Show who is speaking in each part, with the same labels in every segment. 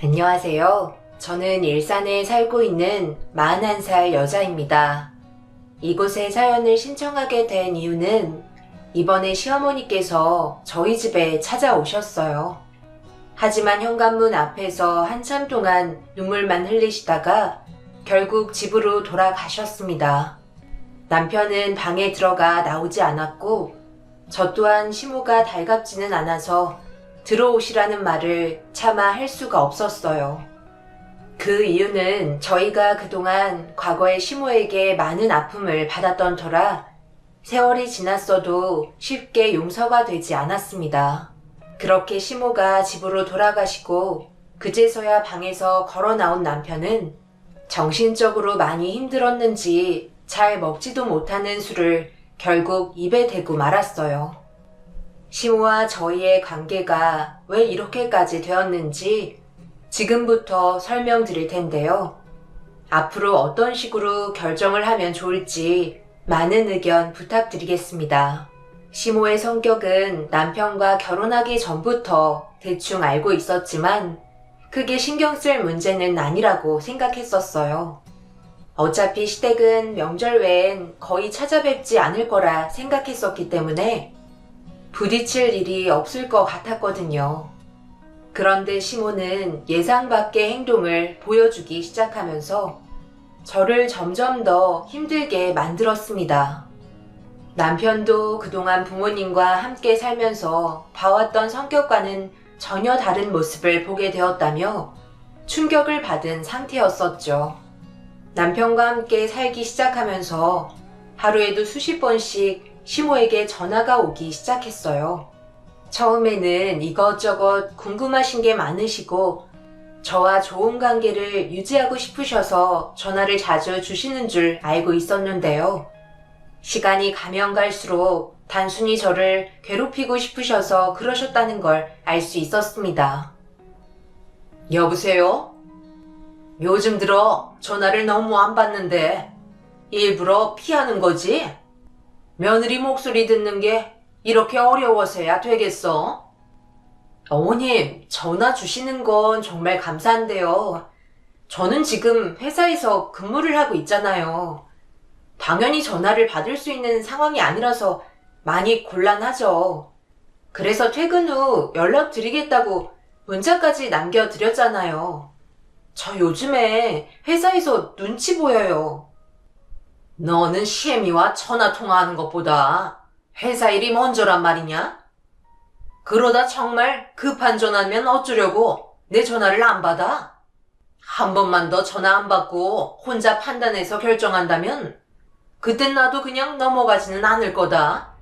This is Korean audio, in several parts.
Speaker 1: 안녕하세요. 저는 일산에 살고 있는 41살 여자입니다. 이곳에 사연을 신청하게 된 이유는 이번에 시어머니께서 저희 집에 찾아오셨어요. 하지만 현관문 앞에서 한참 동안 눈물만 흘리시다가 결국 집으로 돌아가셨습니다. 남편은 방에 들어가 나오지 않았고 저 또한 시모가 달갑지는 않아서 들어오시라는 말을 차마 할 수가 없었어요. 그 이유는 저희가 그동안 과거에 시모에게 많은 아픔을 받았던 터라 세월이 지났어도 쉽게 용서가 되지 않았습니다. 그렇게 시모가 집으로 돌아가시고 그제서야 방에서 걸어 나온 남편은 정신적으로 많이 힘들었는지 잘 먹지도 못하는 술을 결국 입에 대고 말았어요. 시모와 저희의 관계가 왜 이렇게까지 되었는지 지금부터 설명드릴 텐데요. 앞으로 어떤 식으로 결정을 하면 좋을지 많은 의견 부탁드리겠습니다. 시모의 성격은 남편과 결혼하기 전부터 대충 알고 있었지만 크게 신경 쓸 문제는 아니라고 생각했었어요. 어차피 시댁은 명절 외엔 거의 찾아뵙지 않을 거라 생각했었기 때문에 부딪힐 일이 없을 것 같았거든요. 그런데 시모는 예상 밖의 행동을 보여주기 시작하면서 저를 점점 더 힘들게 만들었습니다. 남편도 그동안 부모님과 함께 살면서 봐왔던 성격과는 전혀 다른 모습을 보게 되었다며 충격을 받은 상태였었죠. 남편과 함께 살기 시작하면서 하루에도 수십 번씩 시모에게 전화가 오기 시작했어요. 처음에는 이것저것 궁금하신 게 많으시고 저와 좋은 관계를 유지하고 싶으셔서 전화를 자주 주시는 줄 알고 있었는데요. 시간이 가면 갈수록 단순히 저를 괴롭히고 싶으셔서 그러셨다는 걸 알 수 있었습니다. 여보세요? 요즘 들어 전화를 너무 안 받는데 일부러 피하는 거지? 며느리 목소리 듣는 게 이렇게 어려워서야 되겠어? 어머님, 전화 주시는 건 정말 감사한데요. 저는 지금 회사에서 근무를 하고 있잖아요. 당연히 전화를 받을 수 있는 상황이 아니라서 많이 곤란하죠. 그래서 퇴근 후 연락드리겠다고 문자까지 남겨드렸잖아요. 저 요즘에 회사에서 눈치 보여요. 너는 시애미와 전화 통화하는 것보다 회사 일이 먼저란 말이냐? 그러다 정말 급한 전화면 어쩌려고 내 전화를 안 받아? 한 번만 더 전화 안 받고 혼자 판단해서 결정한다면 그땐 나도 그냥 넘어가지는 않을 거다.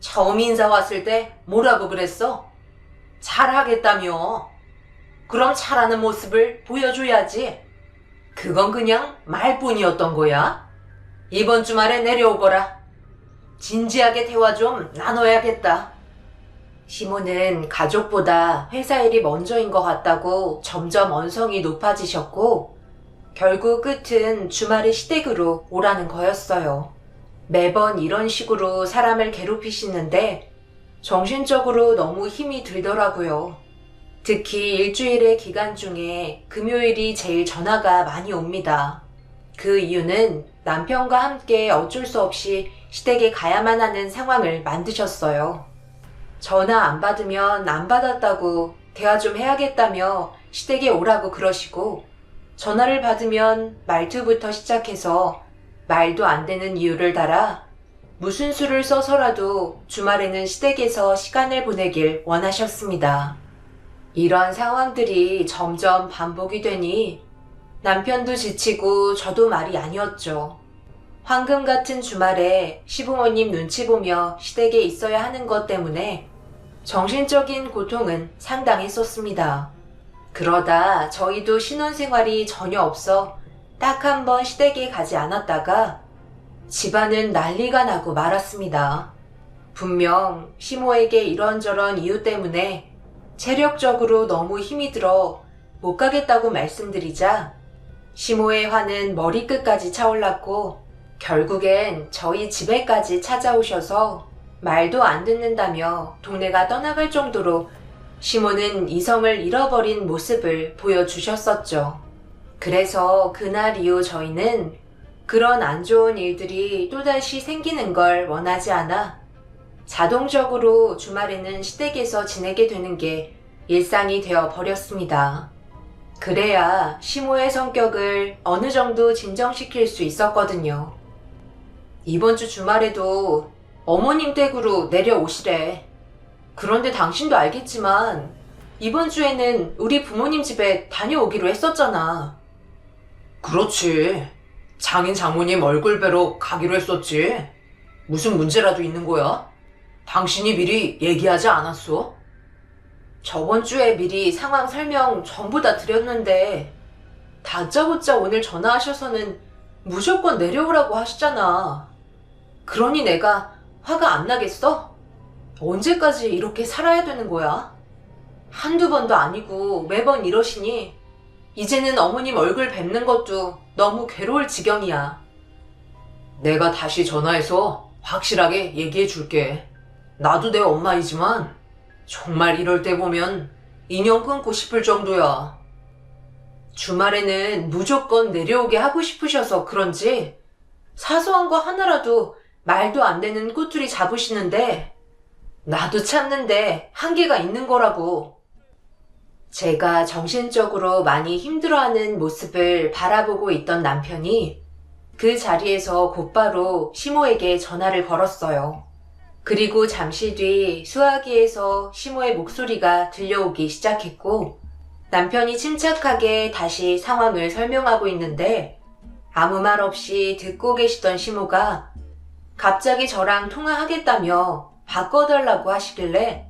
Speaker 1: 처음 인사 왔을 때 뭐라고 그랬어? 잘하겠다며. 그럼 잘하는 모습을 보여줘야지. 그건 그냥 말뿐이었던 거야. 이번 주말에 내려오거라. 진지하게 대화 좀 나눠야겠다. 시모는 가족보다 회사 일이 먼저인 것 같다고 점점 언성이 높아지셨고 결국 끝은 주말에 시댁으로 오라는 거였어요. 매번 이런 식으로 사람을 괴롭히시는데 정신적으로 너무 힘이 들더라고요. 특히 일주일의 기간 중에 금요일이 제일 전화가 많이 옵니다. 그 이유는 남편과 함께 어쩔 수 없이 시댁에 가야만 하는 상황을 만드셨어요. 전화 안 받으면 안 받았다고 대화 좀 해야겠다며 시댁에 오라고 그러시고 전화를 받으면 말투부터 시작해서 말도 안 되는 이유를 달아 무슨 수를 써서라도 주말에는 시댁에서 시간을 보내길 원하셨습니다. 이런 상황들이 점점 반복이 되니 남편도 지치고 저도 말이 아니었죠. 황금 같은 주말에 시부모님 눈치 보며 시댁에 있어야 하는 것 때문에 정신적인 고통은 상당했었습니다. 그러다 저희도 신혼생활이 전혀 없어 딱 한 번 시댁에 가지 않았다가 집안은 난리가 나고 말았습니다. 분명 시모에게 이런저런 이유 때문에 체력적으로 너무 힘이 들어 못 가겠다고 말씀드리자 시모의 화는 머리끝까지 차올랐고 결국엔 저희 집에까지 찾아오셔서 말도 안 듣는다며 동네가 떠나갈 정도로 시모는 이성을 잃어버린 모습을 보여주셨었죠. 그래서 그날 이후 저희는 그런 안 좋은 일들이 또다시 생기는 걸 원하지 않아 자동적으로 주말에는 시댁에서 지내게 되는 게 일상이 되어 버렸습니다. 그래야 시모의 성격을 어느 정도 진정시킬 수 있었거든요. 이번 주 주말에도 어머님 댁으로 내려오시래. 그런데 당신도 알겠지만 이번 주에는 우리 부모님 집에 다녀오기로 했었잖아. 그렇지. 장인 장모님 얼굴 뵈러 가기로 했었지. 무슨 문제라도 있는 거야? 당신이 미리 얘기하지 않았어? 저번 주에 미리 상황 설명 전부 다 드렸는데 다짜고짜 오늘 전화하셔서는 무조건 내려오라고 하시잖아. 그러니 내가 화가 안 나겠어? 언제까지 이렇게 살아야 되는 거야? 한두 번도 아니고 매번 이러시니 이제는 어머님 얼굴 뵙는 것도 너무 괴로울 지경이야. 내가 다시 전화해서 확실하게 얘기해 줄게. 나도 내 엄마이지만 정말 이럴 때 보면 인연 끊고 싶을 정도야. 주말에는 무조건 내려오게 하고 싶으셔서 그런지 사소한 거 하나라도 말도 안 되는 꼬투리 잡으시는데 나도 참는데 한계가 있는 거라고. 제가 정신적으로 많이 힘들어하는 모습을 바라보고 있던 남편이 그 자리에서 곧바로 시모에게 전화를 걸었어요. 그리고 잠시 뒤 수화기에서 시모의 목소리가 들려오기 시작했고 남편이 침착하게 다시 상황을 설명하고 있는데 아무 말 없이 듣고 계시던 시모가 갑자기 저랑 통화하겠다며 바꿔달라고 하시길래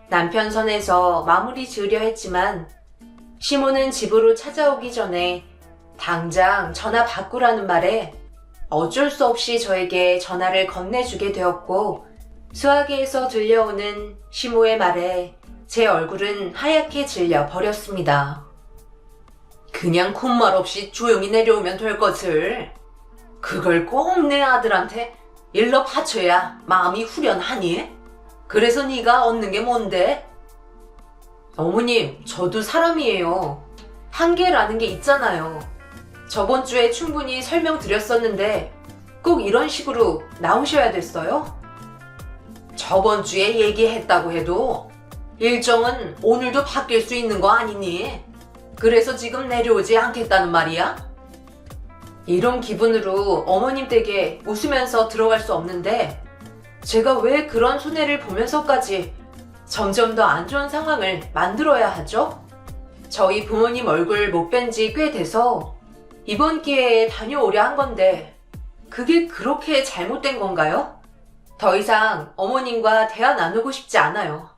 Speaker 1: 남편 선에서 마무리 지으려 했지만 시모는 집으로 찾아오기 전에 당장 전화 바꾸라는 말에 어쩔 수 없이 저에게 전화를 건네주게 되었고 수화기에서 들려오는 시모의 말에 제 얼굴은 하얗게 질려 버렸습니다. 그냥 콧말 없이 조용히 내려오면 될 것을 그걸 꼭 내 아들한테 일러 바쳐야 마음이 후련하니? 그래서 네가 얻는 게 뭔데? 어머님, 저도 사람이에요. 한계라는 게 있잖아요. 저번 주에 충분히 설명드렸었는데 꼭 이런 식으로 나오셔야 됐어요? 저번 주에 얘기했다고 해도 일정은 오늘도 바뀔 수 있는 거 아니니? 그래서 지금 내려오지 않겠다는 말이야? 이런 기분으로 어머님 댁에 웃으면서 들어갈 수 없는데 제가 왜 그런 손해를 보면서까지 점점 더 안 좋은 상황을 만들어야 하죠? 저희 부모님 얼굴 못 뵌 지 꽤 돼서 이번 기회에 다녀오려 한 건데 그게 그렇게 잘못된 건가요? 더 이상 어머님과 대화 나누고 싶지 않아요.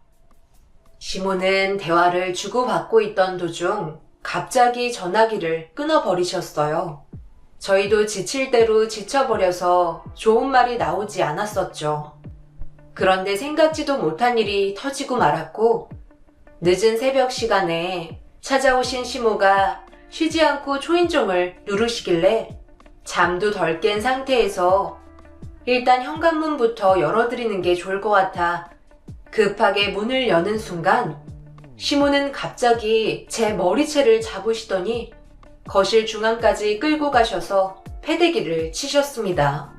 Speaker 1: 시모는 대화를 주고받고 있던 도중 갑자기 전화기를 끊어버리셨어요. 저희도 지칠 대로 지쳐버려서 좋은 말이 나오지 않았었죠. 그런데 생각지도 못한 일이 터지고 말았고 늦은 새벽 시간에 찾아오신 시모가 쉬지 않고 초인종을 누르시길래 잠도 덜 깬 상태에서 일단 현관문부터 열어드리는 게 좋을 것 같아 급하게 문을 여는 순간 시모는 갑자기 제 머리채를 잡으시더니 거실 중앙까지 끌고 가셔서 패대기를 치셨습니다.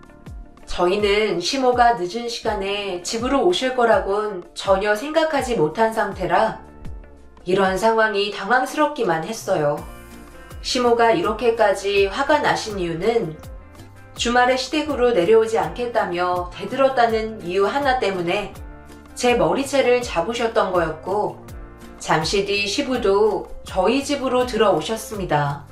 Speaker 1: 저희는 시모가 늦은 시간에 집으로 오실 거라곤 전혀 생각하지 못한 상태라 이런 상황이 당황스럽기만 했어요. 시모가 이렇게까지 화가 나신 이유는 주말에 시댁으로 내려오지 않겠다며 대들었다는 이유 하나 때문에 제 머리채를 잡으셨던 거였고 잠시 뒤 시부도 저희 집으로 들어오셨습니다.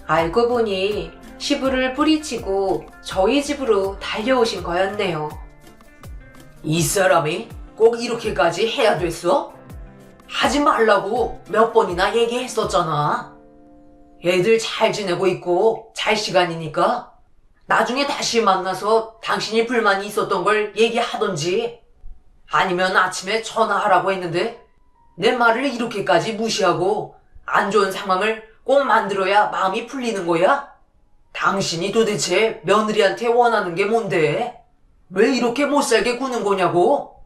Speaker 1: 알고 보니 시부를 뿌리치고 저희 집으로 달려오신 거였네요. 이 사람이 꼭 이렇게까지 해야 됐어? 하지 말라고 몇 번이나 얘기했었잖아. 애들 잘 지내고 있고 잘 시간이니까 나중에 다시 만나서 당신이 불만이 있었던 걸 얘기하던지 아니면 아침에 전화하라고 했는데 내 말을 이렇게까지 무시하고 안 좋은 상황을 꼭 만들어야 마음이 풀리는 거야? 당신이 도대체 며느리한테 원하는 게 뭔데? 왜 이렇게 못살게 구는 거냐고?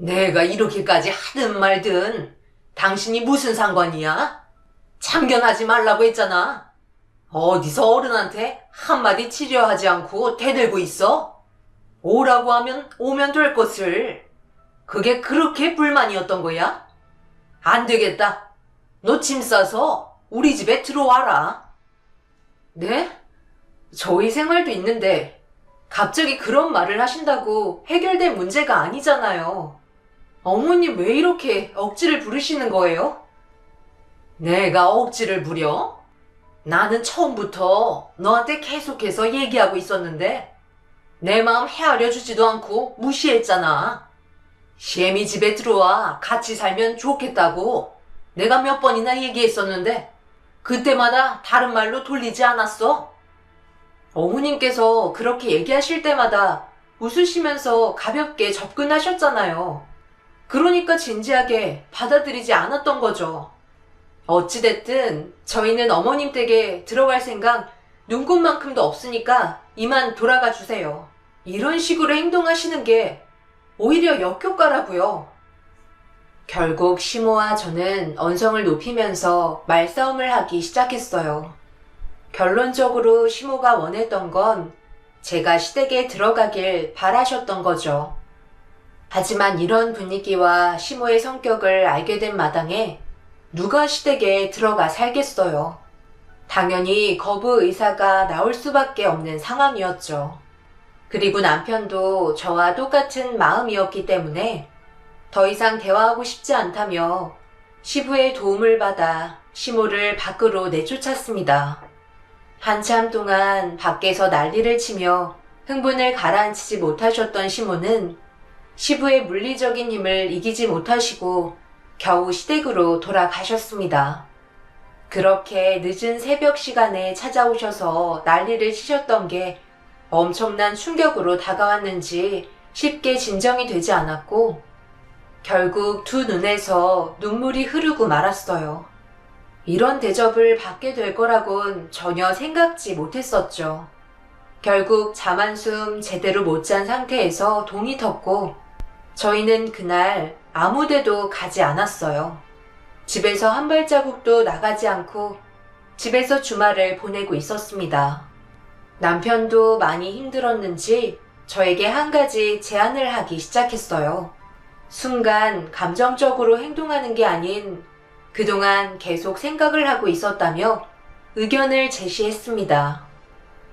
Speaker 1: 내가 이렇게까지 하든 말든 당신이 무슨 상관이야? 참견하지 말라고 했잖아. 어디서 어른한테 한마디 치료하지 않고 대들고 있어? 오라고 하면 오면 될 것을. 그게 그렇게 불만이었던 거야? 안 되겠다. 너 짐 싸서 우리 집에 들어와라. 네? 저희 생활도 있는데 갑자기 그런 말을 하신다고 해결될 문제가 아니잖아요. 어머님 왜 이렇게 억지를 부리시는 거예요? 내가 억지를 부려? 나는 처음부터 너한테 계속해서 얘기하고 있었는데 내 마음 헤아려 주지도 않고 무시했잖아. 시엠이 집에 들어와 같이 살면 좋겠다고 내가 몇 번이나 얘기했었는데 그때마다 다른 말로 돌리지 않았어? 어머님께서 그렇게 얘기하실 때마다 웃으시면서 가볍게 접근하셨잖아요. 그러니까 진지하게 받아들이지 않았던 거죠. 어찌됐든 저희는 어머님 댁에 들어갈 생각 눈꼽만큼도 없으니까 이만 돌아가 주세요. 이런 식으로 행동하시는 게 오히려 역효과라고요. 결국 시모와 저는 언성을 높이면서 말싸움을 하기 시작했어요. 결론적으로 시모가 원했던 건 제가 시댁에 들어가길 바라셨던 거죠. 하지만 이런 분위기와 시모의 성격을 알게 된 마당에 누가 시댁에 들어가 살겠어요. 당연히 거부 의사가 나올 수밖에 없는 상황이었죠. 그리고 남편도 저와 똑같은 마음이었기 때문에 더 이상 대화하고 싶지 않다며 시부의 도움을 받아 시모를 밖으로 내쫓았습니다. 한참 동안 밖에서 난리를 치며 흥분을 가라앉히지 못하셨던 시모는 시부의 물리적인 힘을 이기지 못하시고 겨우 시댁으로 돌아가셨습니다. 그렇게 늦은 새벽 시간에 찾아오셔서 난리를 치셨던 게 엄청난 충격으로 다가왔는지 쉽게 진정이 되지 않았고 결국 두 눈에서 눈물이 흐르고 말았어요. 이런 대접을 받게 될 거라곤 전혀 생각지 못했었죠. 결국 잠 한숨 제대로 못 잔 상태에서 동이 텄고 저희는 그날 아무 데도 가지 않았어요. 집에서 한 발자국도 나가지 않고 집에서 주말을 보내고 있었습니다. 남편도 많이 힘들었는지 저에게 한 가지 제안을 하기 시작했어요. 순간 감정적으로 행동하는 게 아닌 그동안 계속 생각을 하고 있었다며 의견을 제시했습니다.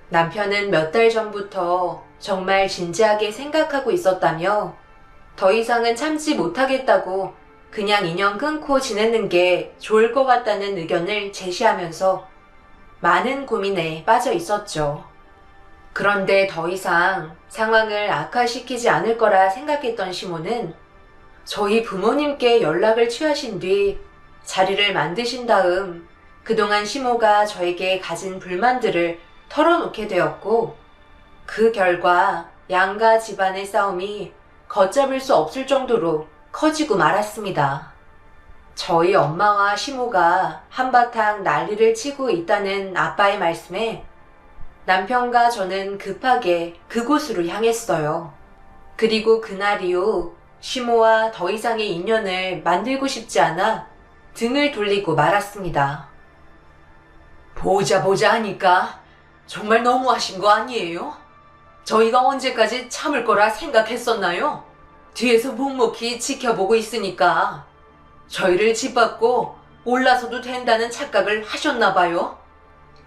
Speaker 1: 남편은 몇 달 전부터 정말 진지하게 생각하고 있었다며 더 이상은 참지 못하겠다고 그냥 인연 끊고 지내는 게 좋을 것 같다는 의견을 제시하면서 많은 고민에 빠져 있었죠. 그런데 더 이상 상황을 악화시키지 않을 거라 생각했던 시모는 저희 부모님께 연락을 취하신 뒤 자리를 만드신 다음 그동안 시모가 저에게 가진 불만들을 털어놓게 되었고 그 결과 양가 집안의 싸움이 걷잡을 수 없을 정도로 커지고 말았습니다. 저희 엄마와 시모가 한바탕 난리를 치고 있다는 아빠의 말씀에 남편과 저는 급하게 그곳으로 향했어요. 그리고 그날 이후 시모와 더 이상의 인연을 만들고 싶지 않아 등을 돌리고 말았습니다. 보자 하니까 정말 너무하신 거 아니에요? 저희가 언제까지 참을 거라 생각했었나요? 뒤에서 묵묵히 지켜보고 있으니까 저희를 짓밟고 올라서도 된다는 착각을 하셨나 봐요.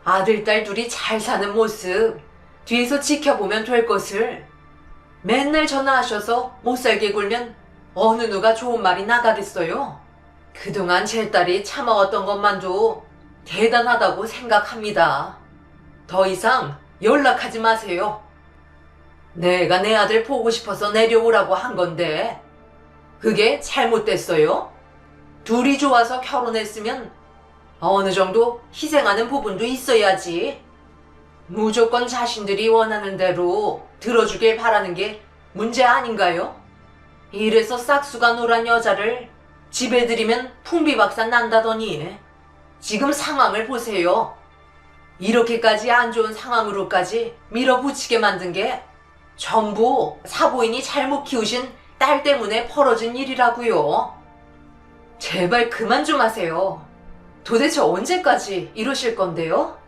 Speaker 1: 아들, 딸 둘이 잘 사는 모습 뒤에서 지켜보면 될 것을 맨날 전화하셔서 못살게 굴면 어느 누가 좋은 말이 나가겠어요? 그동안 제 딸이 참아왔던 것만도 대단하다고 생각합니다. 더 이상 연락하지 마세요. 내가 내 아들 보고 싶어서 내려오라고 한 건데 그게 잘못됐어요? 둘이 좋아서 결혼했으면 어느 정도 희생하는 부분도 있어야지. 무조건 자신들이 원하는 대로 들어주길 바라는 게 문제 아닌가요? 이래서 싹수가 노란 여자를 집에 들이면 풍비박산 난다더니 지금 상황을 보세요. 이렇게까지 안 좋은 상황으로까지 밀어붙이게 만든 게 전부 사부인이 잘못 키우신 딸 때문에 벌어진 일이라고요. 제발 그만 좀 하세요. 도대체 언제까지 이러실 건데요?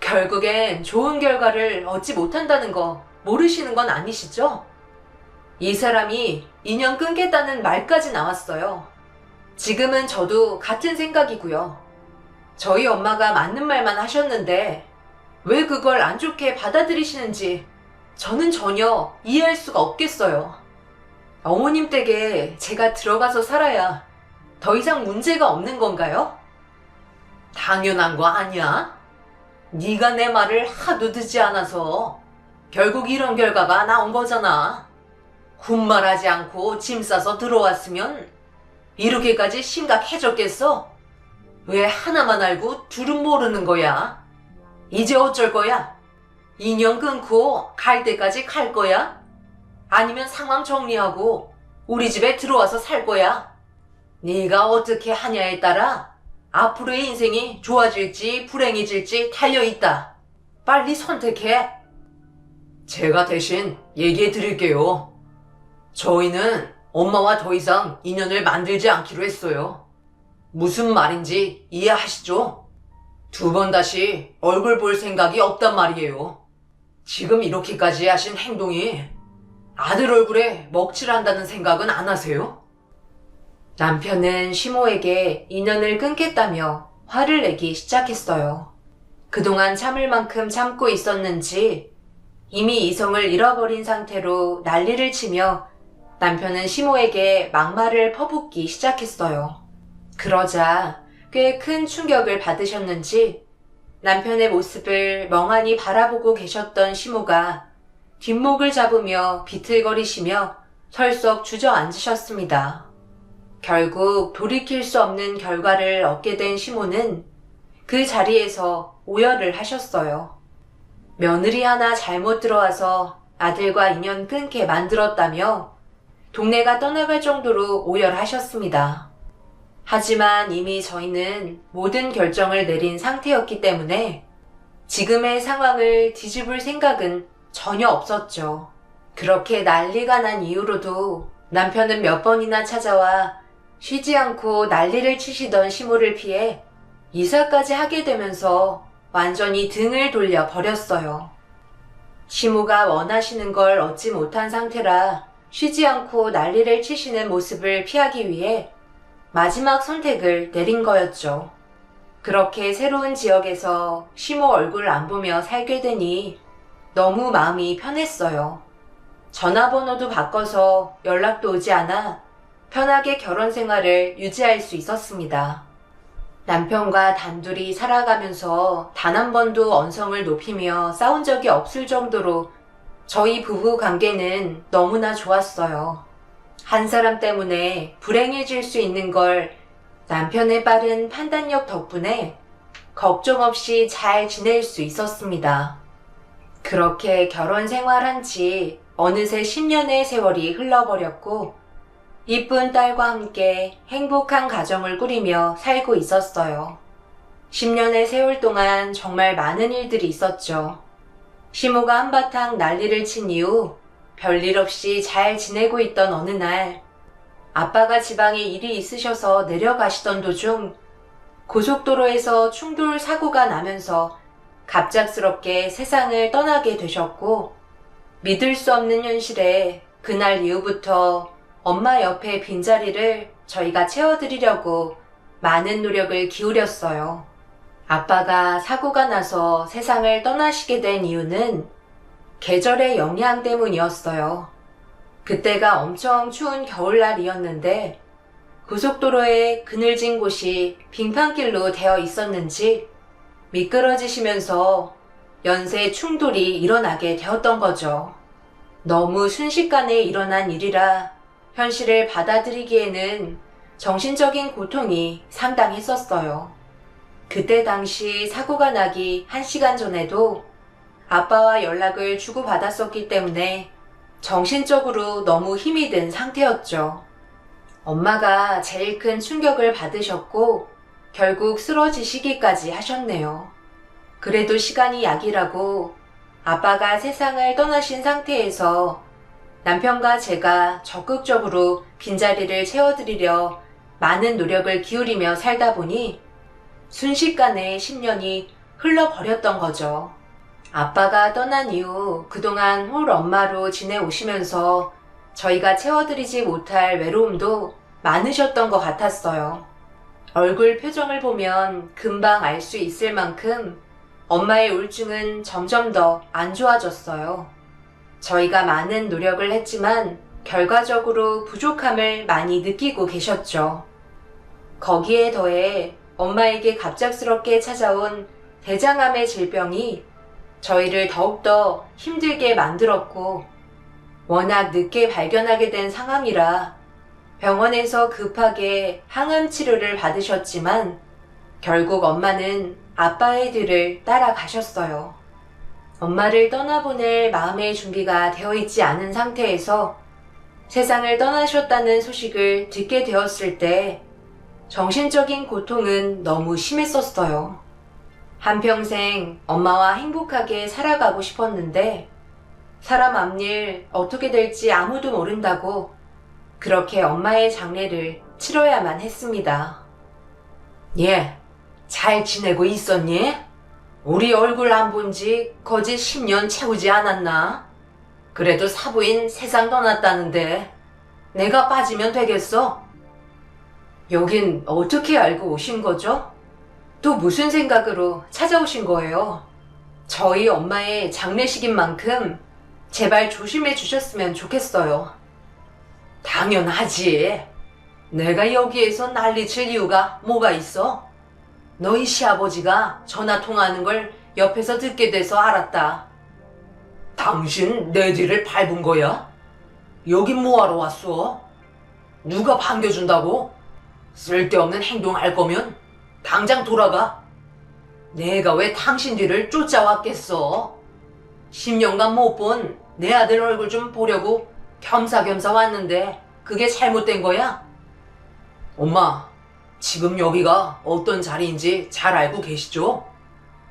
Speaker 1: 결국엔 좋은 결과를 얻지 못한다는 거 모르시는 건 아니시죠? 이 사람이 인연 끊겠다는 말까지 나왔어요. 지금은 저도 같은 생각이고요. 저희 엄마가 맞는 말만 하셨는데 왜 그걸 안 좋게 받아들이시는지 저는 전혀 이해할 수가 없겠어요. 어머님 댁에 제가 들어가서 살아야 더 이상 문제가 없는 건가요? 당연한 거 아니야? 네가 내 말을 하도 듣지 않아서 결국 이런 결과가 나온 거잖아. 군말하지 않고 짐 싸서 들어왔으면 이렇게까지 심각해졌겠어? 왜 하나만 알고 둘은 모르는 거야? 이제 어쩔 거야? 인연 끊고 갈 때까지 갈 거야? 아니면 상황 정리하고 우리 집에 들어와서 살 거야? 네가 어떻게 하냐에 따라 앞으로의 인생이 좋아질지 불행해질지 달려있다. 빨리 선택해. 제가 대신 얘기해 드릴게요. 저희는 엄마와 더 이상 인연을 만들지 않기로 했어요. 무슨 말인지 이해하시죠? 두 번 다시 얼굴 볼 생각이 없단 말이에요. 지금 이렇게까지 하신 행동이 아들 얼굴에 먹칠한다는 생각은 안 하세요? 남편은 시모에게 인연을 끊겠다며 화를 내기 시작했어요. 그동안 참을 만큼 참고 있었는지 이미 이성을 잃어버린 상태로 난리를 치며 남편은 시모에게 막말을 퍼붓기 시작했어요. 그러자 꽤 큰 충격을 받으셨는지 남편의 모습을 멍하니 바라보고 계셨던 시모가 뒷목을 잡으며 비틀거리시며 털썩 주저앉으셨습니다. 결국 돌이킬 수 없는 결과를 얻게 된 시모는 그 자리에서 오열을 하셨어요. 며느리 하나 잘못 들어와서 아들과 인연 끊게 만들었다며 동네가 떠나갈 정도로 오열하셨습니다. 하지만 이미 저희는 모든 결정을 내린 상태였기 때문에 지금의 상황을 뒤집을 생각은 전혀 없었죠. 그렇게 난리가 난 이후로도 남편은 몇 번이나 찾아와 쉬지 않고 난리를 치시던 시모를 피해 이사까지 하게 되면서 완전히 등을 돌려 버렸어요. 시모가 원하시는 걸 얻지 못한 상태라 쉬지 않고 난리를 치시는 모습을 피하기 위해 마지막 선택을 내린 거였죠. 그렇게 새로운 지역에서 시모 얼굴 안 보며 살게 되니 너무 마음이 편했어요. 전화번호도 바꿔서 연락도 오지 않아 편하게 결혼 생활을 유지할 수 있었습니다. 남편과 단둘이 살아가면서 단 한 번도 언성을 높이며 싸운 적이 없을 정도로 저희 부부 관계는 너무나 좋았어요. 한 사람 때문에 불행해질 수 있는 걸 남편의 빠른 판단력 덕분에 걱정 없이 잘 지낼 수 있었습니다. 그렇게 결혼 생활한 지 어느새 10년의 세월이 흘러버렸고 이쁜 딸과 함께 행복한 가정을 꾸리며 살고 있었어요. 10년의 세월 동안 정말 많은 일들이 있었죠. 시모가 한바탕 난리를 친 이후 별일 없이 잘 지내고 있던 어느 날 아빠가 지방에 일이 있으셔서 내려가시던 도중 고속도로에서 충돌 사고가 나면서 갑작스럽게 세상을 떠나게 되셨고 믿을 수 없는 현실에 그날 이후부터 엄마 옆에 빈자리를 저희가 채워드리려고 많은 노력을 기울였어요. 아빠가 사고가 나서 세상을 떠나시게 된 이유는 계절의 영향 때문이었어요. 그때가 엄청 추운 겨울날이었는데 고속도로에 그늘진 곳이 빙판길로 되어 있었는지 미끄러지시면서 연쇄 충돌이 일어나게 되었던 거죠. 너무 순식간에 일어난 일이라 현실을 받아들이기에는 정신적인 고통이 상당했었어요. 그때 당시 사고가 나기 1시간 전에도 아빠와 연락을 주고받았었기 때문에 정신적으로 너무 힘이 든 상태였죠. 엄마가 제일 큰 충격을 받으셨고 결국 쓰러지시기까지 하셨네요. 그래도 시간이 약이라고 아빠가 세상을 떠나신 상태에서 남편과 제가 적극적으로 빈자리를 채워드리려 많은 노력을 기울이며 살다 보니 순식간에 10년이 흘러버렸던 거죠. 아빠가 떠난 이후 그동안 홀 엄마로 지내오시면서 저희가 채워드리지 못할 외로움도 많으셨던 것 같았어요. 얼굴 표정을 보면 금방 알 수 있을 만큼 엄마의 우울증은 점점 더 안 좋아졌어요. 저희가 많은 노력을 했지만 결과적으로 부족함을 많이 느끼고 계셨죠. 거기에 더해 엄마에게 갑작스럽게 찾아온 대장암의 질병이 저희를 더욱더 힘들게 만들었고, 워낙 늦게 발견하게 된 상황이라 병원에서 급하게 항암 치료를 받으셨지만 결국 엄마는 아빠의 뒤를 따라가셨어요. 엄마를 떠나보낼 마음의 준비가 되어 있지 않은 상태에서 세상을 떠나셨다는 소식을 듣게 되었을 때 정신적인 고통은 너무 심했었어요. 한평생 엄마와 행복하게 살아가고 싶었는데 사람 앞일 어떻게 될지 아무도 모른다고 그렇게 엄마의 장례를 치러야만 했습니다. 예, 잘 지내고 있었니? 우리 얼굴 안 본 지 거짓 10년 채우지 않았나? 그래도 사부인 세상 떠났다는데 내가 빠지면 되겠어? 여긴 어떻게 알고 오신 거죠? 또 무슨 생각으로 찾아오신 거예요? 저희 엄마의 장례식인 만큼 제발 조심해 주셨으면 좋겠어요. 당연하지. 내가 여기에서 난리칠 이유가 뭐가 있어? 너희 시아버지가 전화 통화하는 걸 옆에서 듣게 돼서 알았다. 당신 내 뒤를 밟은 거야? 여긴 뭐하러 왔어? 누가 반겨준다고? 쓸데없는 행동할 거면 당장 돌아가. 내가 왜 당신 뒤를 쫓아왔겠어? 10년간 못 본 내 아들 얼굴 좀 보려고 겸사겸사 왔는데 그게 잘못된 거야? 엄마, 지금 여기가 어떤 자리인지 잘 알고 계시죠?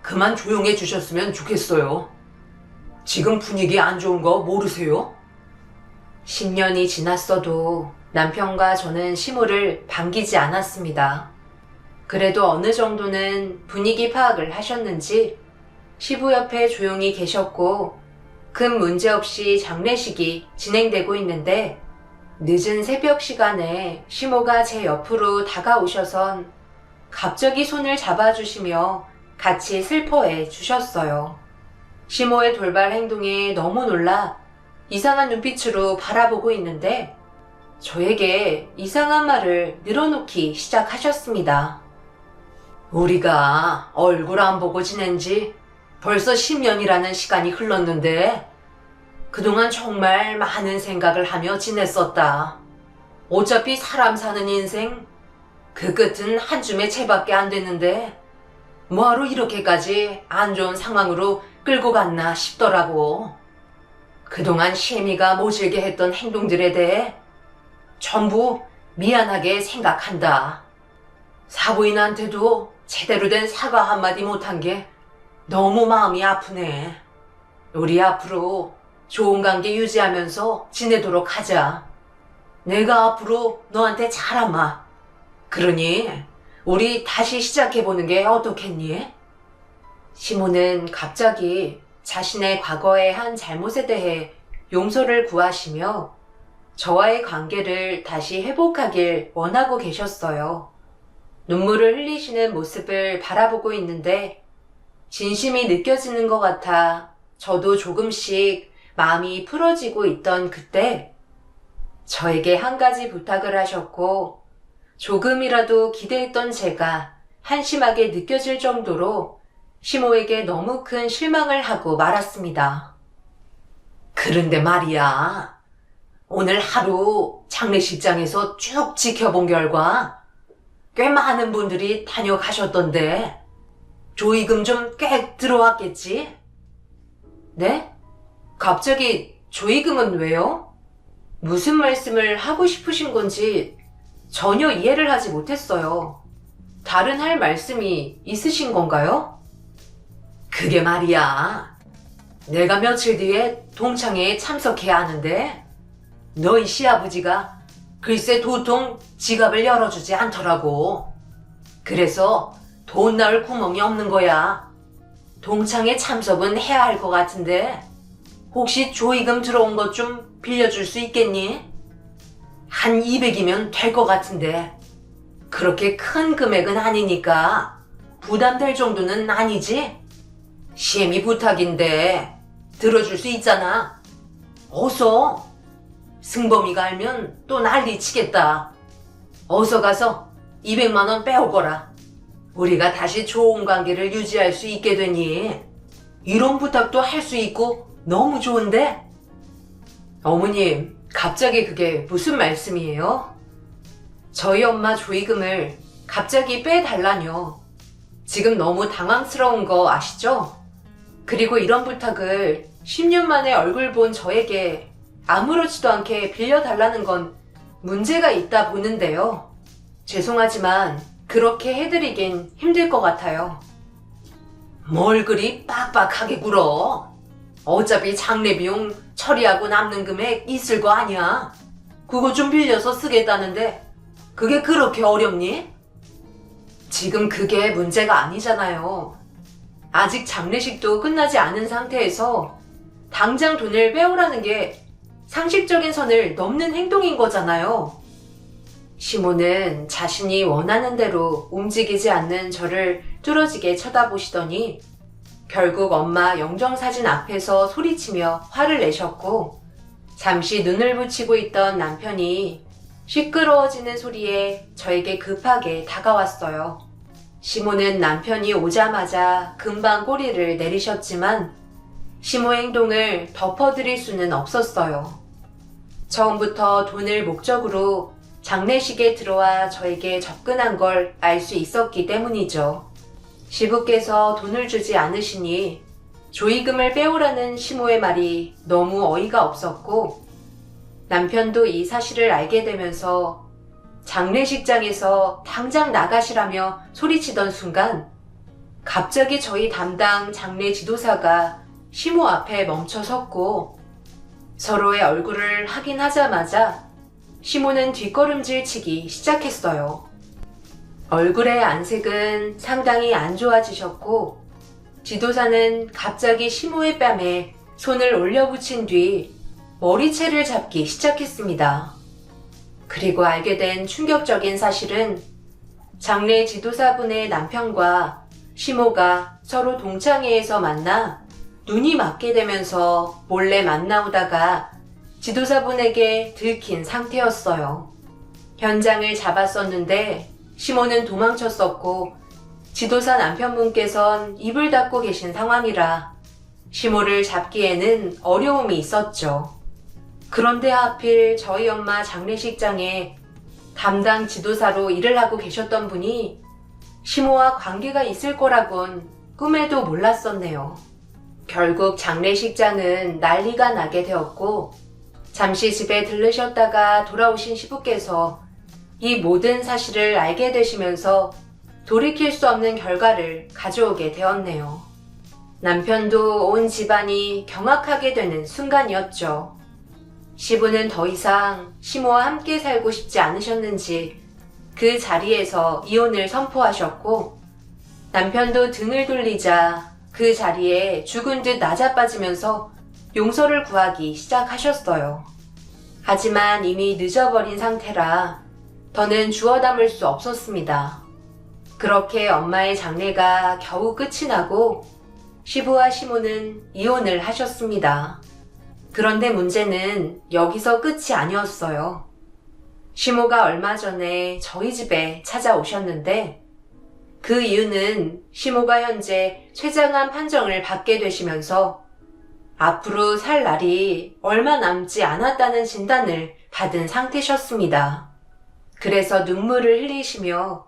Speaker 1: 그만 조용해 주셨으면 좋겠어요. 지금 분위기 안 좋은 거 모르세요? 10년이 지났어도 남편과 저는 시모를 반기지 않았습니다. 그래도 어느 정도는 분위기 파악을 하셨는지 시부 옆에 조용히 계셨고 큰 문제 없이 장례식이 진행되고 있는데 늦은 새벽 시간에 시모가 제 옆으로 다가오셔선 갑자기 손을 잡아주시며 같이 슬퍼해 주셨어요. 시모의 돌발 행동에 너무 놀라 이상한 눈빛으로 바라보고 있는데 저에게 이상한 말을 늘어놓기 시작하셨습니다. 우리가 얼굴 안 보고 지낸 지 벌써 10년이라는 시간이 흘렀는데 그동안 정말 많은 생각을 하며 지냈었다. 어차피 사람 사는 인생 그 끝은 한 줌의 채밖에 안 됐는데 뭐하러 이렇게까지 안 좋은 상황으로 끌고 갔나 싶더라고. 그동안 시애미가 모질게 했던 행동들에 대해 전부 미안하게 생각한다. 사부인한테도 제대로 된 사과 한마디 못한 게 너무 마음이 아프네. 우리 앞으로 좋은 관계 유지하면서 지내도록 하자. 내가 앞으로 너한테 잘하마. 그러니 우리 다시 시작해보는 게 어떻겠니? 시모는 갑자기 자신의 과거의 한 잘못에 대해 용서를 구하시며 저와의 관계를 다시 회복하길 원하고 계셨어요. 눈물을 흘리시는 모습을 바라보고 있는데 진심이 느껴지는 것 같아 저도 조금씩 마음이 풀어지고 있던 그때 저에게 한 가지 부탁을 하셨고 조금이라도 기대했던 제가 한심하게 느껴질 정도로 시모에게 너무 큰 실망을 하고 말았습니다. 그런데 말이야, 오늘 하루 장례식장에서 쭉 지켜본 결과 꽤 많은 분들이 다녀가셨던데 조의금 좀 꽤 들어왔겠지? 네? 갑자기 조의금은 왜요? 무슨 말씀을 하고 싶으신 건지 전혀 이해를 하지 못했어요. 다른 할 말씀이 있으신 건가요? 그게 말이야, 내가 며칠 뒤에 동창회에 참석해야 하는데 너희 시아버지가 글쎄 도통 지갑을 열어주지 않더라고. 그래서 돈 나올 구멍이 없는 거야. 동창회 참석은 해야 할 것 같은데 혹시 조의금 들어온 것 좀 빌려줄 수 있겠니? 한 200이면 될 것 같은데 그렇게 큰 금액은 아니니까 부담될 정도는 아니지? 심히 부탁인데 들어줄 수 있잖아. 어서. 승범이가 알면 또 난리 치겠다. 어서 가서 200만 원 빼오거라. 우리가 다시 좋은 관계를 유지할 수 있게 되니 이런 부탁도 할 수 있고 너무 좋은데? 어머님, 갑자기 그게 무슨 말씀이에요? 저희 엄마 조의금을 갑자기 빼달라뇨. 지금 너무 당황스러운 거 아시죠? 그리고 이런 부탁을 10년 만에 얼굴 본 저에게 아무렇지도 않게 빌려달라는 건 문제가 있다 보는데요. 죄송하지만 그렇게 해드리긴 힘들 것 같아요. 뭘 그리 빡빡하게 굴어? 어차피 장례 비용 처리하고 남는 금액 있을 거 아니야. 그거 좀 빌려서 쓰겠다는데 그게 그렇게 어렵니? 지금 그게 문제가 아니잖아요. 아직 장례식도 끝나지 않은 상태에서 당장 돈을 빼오라는 게 상식적인 선을 넘는 행동인 거잖아요. 시모는 자신이 원하는 대로 움직이지 않는 저를 뚫어지게 쳐다보시더니 결국 엄마 영정사진 앞에서 소리치며 화를 내셨고 잠시 눈을 붙이고 있던 남편이 시끄러워지는 소리에 저에게 급하게 다가왔어요. 시모는 남편이 오자마자 금방 꼬리를 내리셨지만 시모 행동을 덮어드릴 수는 없었어요. 처음부터 돈을 목적으로 장례식에 들어와 저에게 접근한 걸 알 수 있었기 때문이죠. 시부께서 돈을 주지 않으시니 조의금을 빼오라는 시모의 말이 너무 어이가 없었고 남편도 이 사실을 알게 되면서 장례식장에서 당장 나가시라며 소리치던 순간 갑자기 저희 담당 장례 지도사가 시모 앞에 멈춰 섰고 서로의 얼굴을 확인하자마자 시모는 뒷걸음질 치기 시작했어요. 얼굴의 안색은 상당히 안 좋아지셨고 지도사는 갑자기 시모의 뺨에 손을 올려붙인 뒤 머리채를 잡기 시작했습니다. 그리고 알게 된 충격적인 사실은 장례 지도사분의 남편과 시모가 서로 동창회에서 만나 눈이 맞게 되면서 몰래 만나오다가 지도사분에게 들킨 상태였어요. 현장을 잡았었는데 시모는 도망쳤었고 지도사 남편분께선 입을 닫고 계신 상황이라 시모를 잡기에는 어려움이 있었죠. 그런데 하필 저희 엄마 장례식장에 담당 지도사로 일을 하고 계셨던 분이 시모와 관계가 있을 거라곤 꿈에도 몰랐었네요. 결국 장례식장은 난리가 나게 되었고 잠시 집에 들르셨다가 돌아오신 시부께서 이 모든 사실을 알게 되시면서 돌이킬 수 없는 결과를 가져오게 되었네요. 남편도 온 집안이 경악하게 되는 순간이었죠. 시부는 더 이상 시모와 함께 살고 싶지 않으셨는지 그 자리에서 이혼을 선포하셨고 남편도 등을 돌리자 그 자리에 죽은 듯 낮아빠지면서 용서를 구하기 시작하셨어요. 하지만 이미 늦어버린 상태라 더는 주워 담을 수 없었습니다. 그렇게 엄마의 장례가 겨우 끝이 나고 시부와 시모는 이혼을 하셨습니다. 그런데 문제는 여기서 끝이 아니었어요. 시모가 얼마 전에 저희 집에 찾아오셨는데 그 이유는 시모가 현재 췌장암 판정을 받게 되시면서 앞으로 살 날이 얼마 남지 않았다는 진단을 받은 상태셨습니다. 그래서 눈물을 흘리시며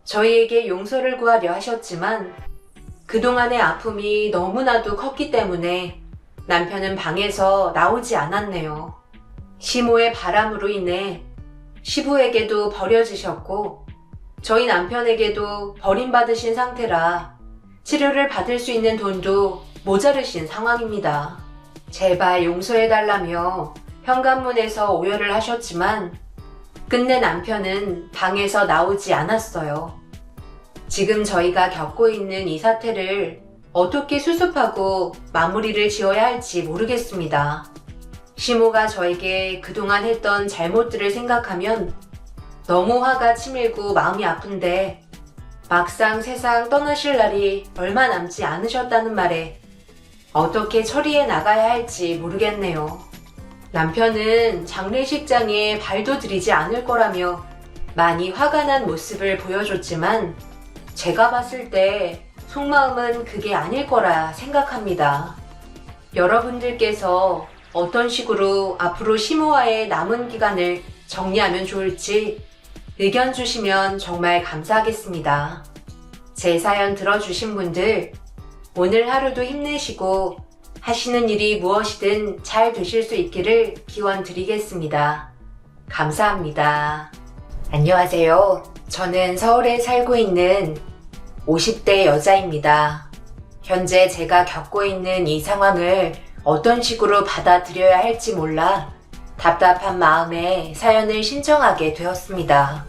Speaker 1: 저희에게 용서를 구하려 하셨지만 그동안의 아픔이 너무나도 컸기 때문에 남편은 방에서 나오지 않았네요. 시모의 바람으로 인해 시부에게도 버려지셨고 저희 남편에게도 버림받으신 상태라 치료를 받을 수 있는 돈도 모자르신 상황입니다. 제발 용서해달라며 현관문에서 오열을 하셨지만 끝내 남편은 방에서 나오지 않았어요. 지금 저희가 겪고 있는 이 사태를 어떻게 수습하고 마무리를 지어야 할지 모르겠습니다. 시모가 저에게 그동안 했던 잘못들을 생각하면 너무 화가 치밀고 마음이 아픈데 막상 세상 떠나실 날이 얼마 남지 않으셨다는 말에 어떻게 처리해 나가야 할지 모르겠네요. 남편은 장례식장에 발도 들이지 않을 거라며 많이 화가 난 모습을 보여줬지만 제가 봤을 때 속마음은 그게 아닐 거라 생각합니다. 여러분들께서 어떤 식으로 앞으로 시모와의 남은 기간을 정리하면 좋을지 의견 주시면 정말 감사하겠습니다. 제 사연 들어주신 분들, 오늘 하루도 힘내시고 하시는 일이 무엇이든 잘 되실 수 있기를 기원 드리겠습니다. 감사합니다. 안녕하세요. 저는 서울에 살고 있는 50대 여자입니다. 현재 제가 겪고 있는 이 상황을 어떤 식으로 받아들여야 할지 몰라 답답한 마음에 사연을 신청하게 되었습니다.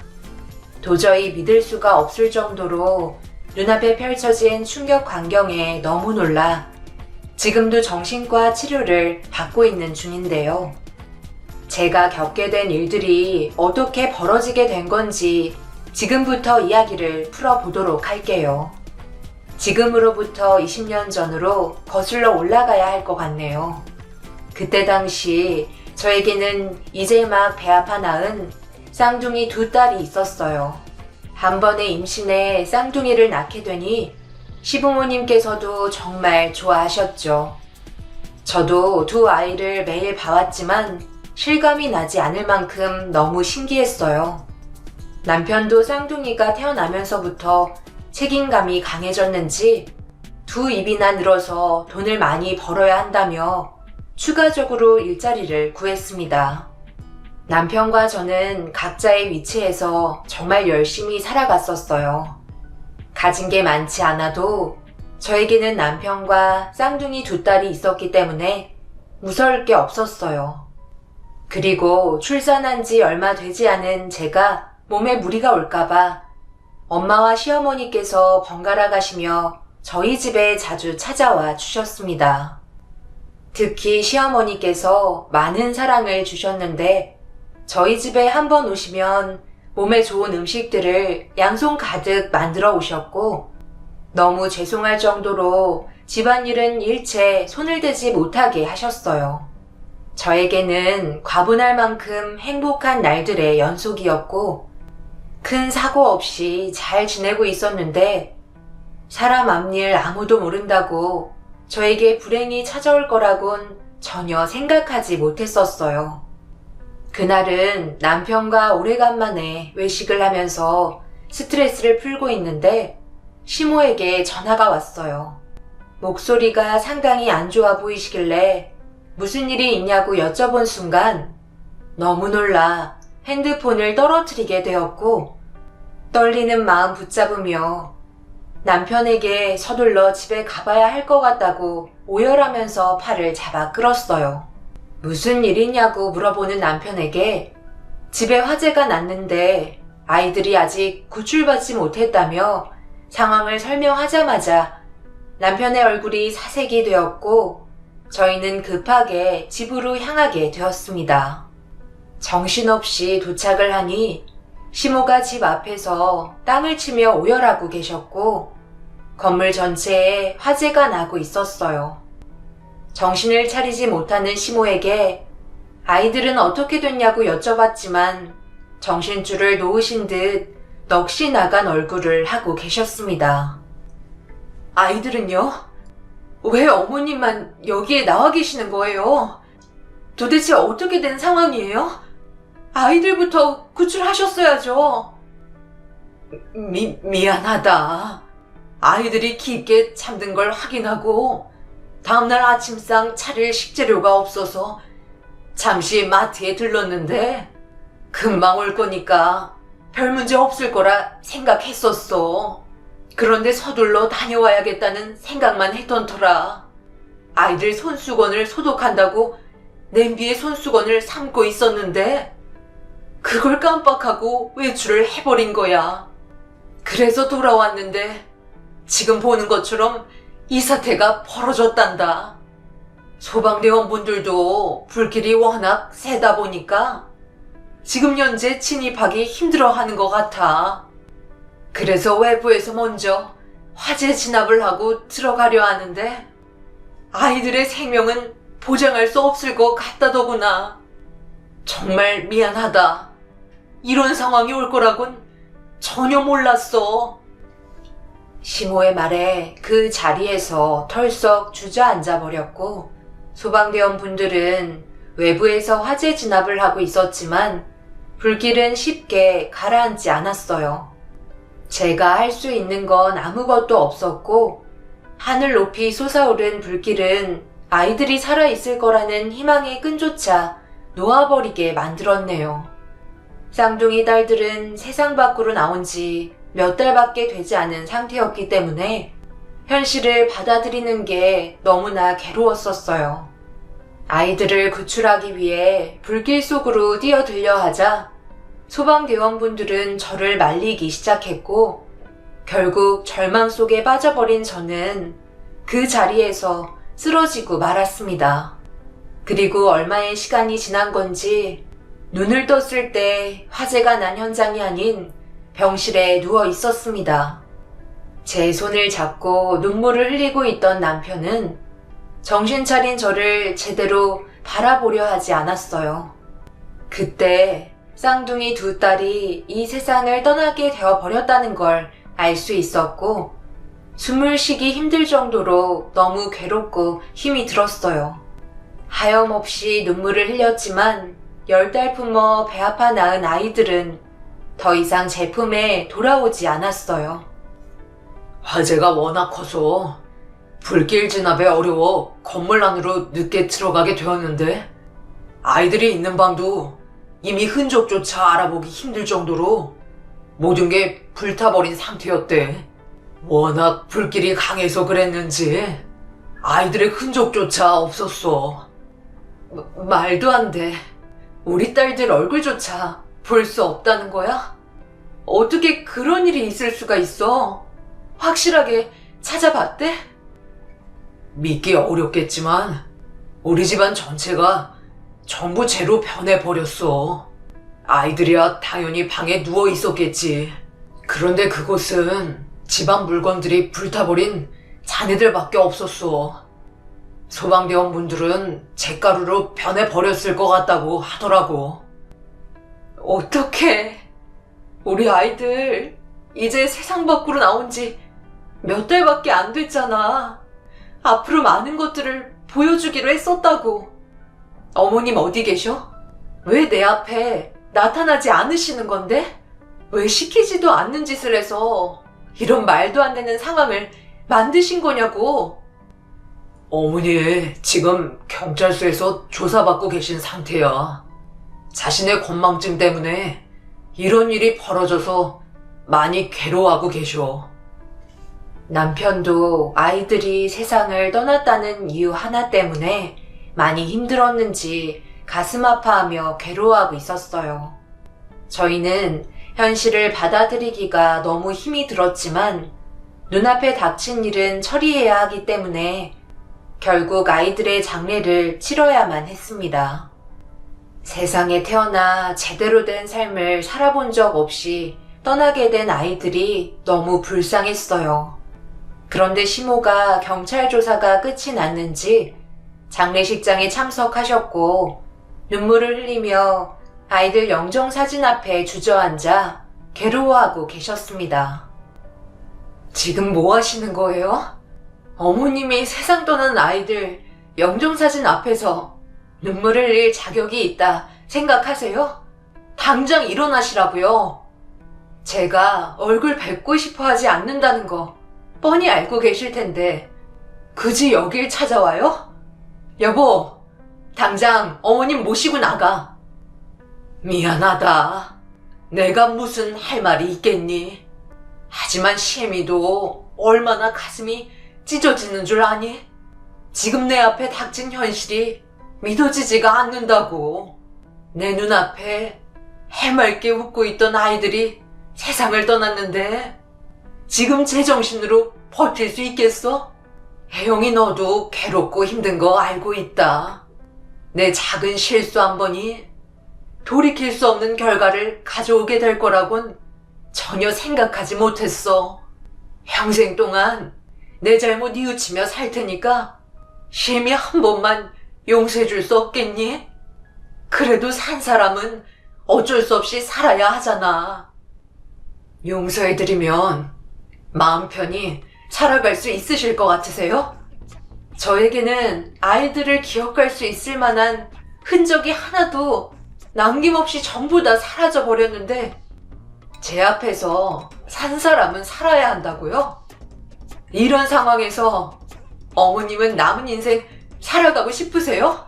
Speaker 1: 도저히 믿을 수가 없을 정도로 눈앞에 펼쳐진 충격 광경에 너무 놀라 지금도 정신과 치료를 받고 있는 중인데요. 제가 겪게 된 일들이 어떻게 벌어지게 된 건지 지금부터 이야기를 풀어보도록 할게요. 지금으로부터 20년 전으로 거슬러 올라가야 할 것 같네요. 그때 당시 저에게는 이제 막 배 아파 낳은 쌍둥이 두 딸이 있었어요. 한 번에 임신해 쌍둥이를 낳게 되니 시부모님께서도 정말 좋아하셨죠. 저도 두 아이를 매일 봐왔지만 실감이 나지 않을 만큼 너무 신기했어요. 남편도 쌍둥이가 태어나면서부터 책임감이 강해졌는지 두 입이나 늘어서 돈을 많이 벌어야 한다며 추가적으로 일자리를 구했습니다. 남편과 저는 각자의 위치에서 정말 열심히 살아갔었어요. 가진 게 많지 않아도 저에게는 남편과 쌍둥이 두 딸이 있었기 때문에 무서울 게 없었어요. 그리고 출산한 지 얼마 되지 않은 제가 몸에 무리가 올까봐 엄마와 시어머니께서 번갈아 가시며 저희 집에 자주 찾아와 주셨습니다. 특히 시어머니께서 많은 사랑을 주셨는데 저희 집에 한번 오시면 몸에 좋은 음식들을 양손 가득 만들어 오셨고 너무 죄송할 정도로 집안일은 일체 손을 대지 못하게 하셨어요. 저에게는 과분할 만큼 행복한 날들의 연속이었고 큰 사고 없이 잘 지내고 있었는데 사람 앞일 아무도 모른다고 저에게 불행이 찾아올 거라곤 전혀 생각하지 못했었어요. 그날은 남편과 오래간만에 외식을 하면서 스트레스를 풀고 있는데 시모에게 전화가 왔어요. 목소리가 상당히 안 좋아 보이시길래 무슨 일이 있냐고 여쭤본 순간 너무 놀라 핸드폰을 떨어뜨리게 되었고 떨리는 마음 붙잡으며 남편에게 서둘러 집에 가봐야 할 것 같다고 오열하면서 팔을 잡아 끌었어요. 무슨 일이냐고 물어보는 남편에게 집에 화재가 났는데 아이들이 아직 구출받지 못했다며 상황을 설명하자마자 남편의 얼굴이 사색이 되었고 저희는 급하게 집으로 향하게 되었습니다. 정신없이 도착을 하니 시모가 집 앞에서 땅을 치며 오열하고 계셨고 건물 전체에 화재가 나고 있었어요. 정신을 차리지 못하는 시모에게 아이들은 어떻게 됐냐고 여쭤봤지만 정신줄을 놓으신 듯 넋이 나간 얼굴을 하고 계셨습니다. 아이들은요? 왜 어머님만 여기에 나와 계시는 거예요? 도대체 어떻게 된 상황이에요? 아이들부터 구출하셨어야죠. 미안하다. 아이들이 깊게 잠든 걸 확인하고 다음날 아침상 차릴 식재료가 없어서 잠시 마트에 들렀는데 금방 올 거니까 별 문제 없을 거라 생각했었어. 그런데 서둘러 다녀와야겠다는 생각만 했던 터라 아이들 손수건을 소독한다고 냄비에 손수건을 삶고 있었는데 그걸 깜빡하고 외출을 해버린 거야. 그래서 돌아왔는데 지금 보는 것처럼 이 사태가 벌어졌단다. 소방대원분들도 불길이 워낙 세다 보니까 지금 현재 진입하기 힘들어하는 것 같아. 그래서 외부에서 먼저 화재 진압을 하고 들어가려 하는데 아이들의 생명은 보장할 수 없을 것 같다더구나. 정말 미안하다. 이런 상황이 올 거라곤 전혀 몰랐어. 시모의 말에 그 자리에서 털썩 주저앉아 버렸고 소방대원 분들은 외부에서 화재 진압을 하고 있었지만 불길은 쉽게 가라앉지 않았어요. 제가 할 수 있는 건 아무것도 없었고 하늘 높이 솟아오른 불길은 아이들이 살아있을 거라는 희망의 끈조차 놓아버리게 만들었네요. 쌍둥이 딸들은 세상 밖으로 나온 지 몇 달밖에 되지 않은 상태였기 때문에 현실을 받아들이는 게 너무나 괴로웠었어요. 아이들을 구출하기 위해 불길 속으로 뛰어들려 하자 소방대원분들은 저를 말리기 시작했고 결국 절망 속에 빠져버린 저는 그 자리에서 쓰러지고 말았습니다. 그리고 얼마의 시간이 지난 건지 눈을 떴을 때 화재가 난 현장이 아닌 병실에 누워 있었습니다. 제 손을 잡고 눈물을 흘리고 있던 남편은 정신 차린 저를 제대로 바라보려 하지 않았어요. 그때 쌍둥이 두 딸이 이 세상을 떠나게 되어 버렸다는 걸 알 수 있었고 숨을 쉬기 힘들 정도로 너무 괴롭고 힘이 들었어요. 하염없이 눈물을 흘렸지만 10달 품어 배 아파 낳은 아이들은 더 이상 제 품에 돌아오지 않았어요. 화재가 워낙 커서 불길 진압에 어려워 건물 안으로 늦게 들어가게 되었는데 아이들이 있는 방도 이미 흔적조차 알아보기 힘들 정도로 모든 게 불타버린 상태였대. 워낙 불길이 강해서 그랬는지 아이들의 흔적조차 없었어. 말도 안 돼. 우리 딸들 얼굴조차 볼 수 없다는 거야? 어떻게 그런 일이 있을 수가 있어? 확실하게 찾아봤대? 믿기 어렵겠지만 우리 집안 전체가 전부 재로 변해버렸어. 아이들이야 당연히 방에 누워 있었겠지. 그런데 그곳은 집안 물건들이 불타버린 잔해들밖에 없었어. 소방대원분들은 잿가루로 변해버렸을 것 같다고 하더라고. 어떡해. 우리 아이들 이제 세상 밖으로 나온 지 몇 달밖에 안 됐잖아. 앞으로 많은 것들을 보여주기로 했었다고. 어머님 어디 계셔? 왜 내 앞에 나타나지 않으시는 건데? 왜 시키지도 않는 짓을 해서 이런 말도 안 되는 상황을 만드신 거냐고. 어머니 지금 경찰서에서 조사받고 계신 상태야. 자신의 건망증 때문에 이런 일이 벌어져서 많이 괴로워하고 계셔. 남편도 아이들이 세상을 떠났다는 이유 하나 때문에 많이 힘들었는지 가슴 아파하며 괴로워하고 있었어요. 저희는 현실을 받아들이기가 너무 힘이 들었지만 눈앞에 닥친 일은 처리해야 하기 때문에 결국 아이들의 장례를 치러야만 했습니다. 세상에 태어나 제대로 된 삶을 살아본 적 없이 떠나게 된 아이들이 너무 불쌍했어요. 그런데 시모가 경찰 조사가 끝이 났는지 장례식장에 참석하셨고 눈물을 흘리며 아이들 영정사진 앞에 주저앉아 괴로워하고 계셨습니다. 지금 뭐 하시는 거예요? 어머님이 세상 떠난 아이들 영정사진 앞에서 눈물을 흘릴 자격이 있다 생각하세요? 당장 일어나시라고요. 제가 얼굴 뵙고 싶어 하지 않는다는 거 뻔히 알고 계실 텐데 굳이 여길 찾아와요? 여보, 당장 어머님 모시고 나가. 미안하다. 내가 무슨 할 말이 있겠니? 하지만 시애미도 얼마나 가슴이 찢어지는 줄 아니? 지금 내 앞에 닥친 현실이 믿어지지가 않는다고. 내 눈앞에 해맑게 웃고 있던 아이들이 세상을 떠났는데 지금 제정신으로 버틸 수 있겠어? 혜영이 너도 괴롭고 힘든 거 알고 있다. 내 작은 실수 한 번이 돌이킬 수 없는 결과를 가져오게 될 거라곤 전혀 생각하지 못했어. 평생 동안 내 잘못 뉘우치며 살 테니까 심히 한 번만 용서해 줄 수 없겠니? 그래도 산 사람은 어쩔 수 없이 살아야 하잖아. 용서해드리면 마음 편히 살아갈 수 있으실 것 같으세요? 저에게는 아이들을 기억할 수 있을 만한 흔적이 하나도 남김없이 전부 다 사라져 버렸는데 제 앞에서 산 사람은 살아야 한다고요? 이런 상황에서 어머님은 남은 인생 살아가고 싶으세요?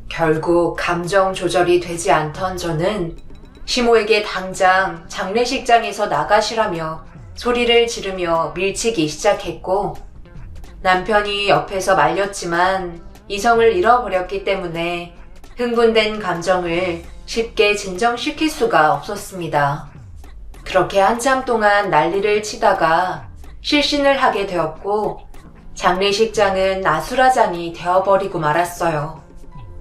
Speaker 1: 결국 감정 조절이 되지 않던 저는 시모에게 당장 장례식장에서 나가시라며 소리를 지르며 밀치기 시작했고, 남편이 옆에서 말렸지만 이성을 잃어버렸기 때문에 흥분된 감정을 쉽게 진정시킬 수가 없었습니다. 그렇게 한참 동안 난리를 치다가 실신을 하게 되었고, 장례식장은 아수라장이 되어버리고 말았어요.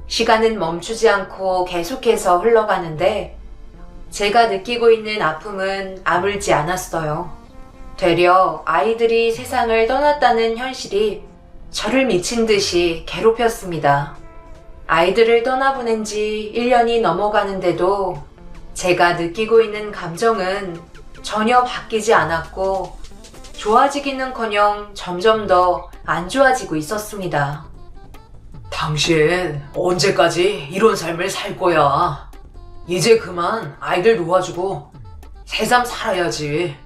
Speaker 1: 시간은 멈추지 않고 계속해서 흘러가는데 제가 느끼고 있는 아픔은 아물지 않았어요. 되려 아이들이 세상을 떠났다는 현실이 저를 미친 듯이 괴롭혔습니다. 아이들을 떠나보낸 지 1년이 넘어가는데도 제가 느끼고 있는 감정은 전혀 바뀌지 않았고 좋아지기는커녕 점점 더 안 좋아지고 있었습니다.
Speaker 2: 당신 언제까지 이런 삶을 살 거야? 이제 그만 아이들 놓아주고 새삼 살아야지.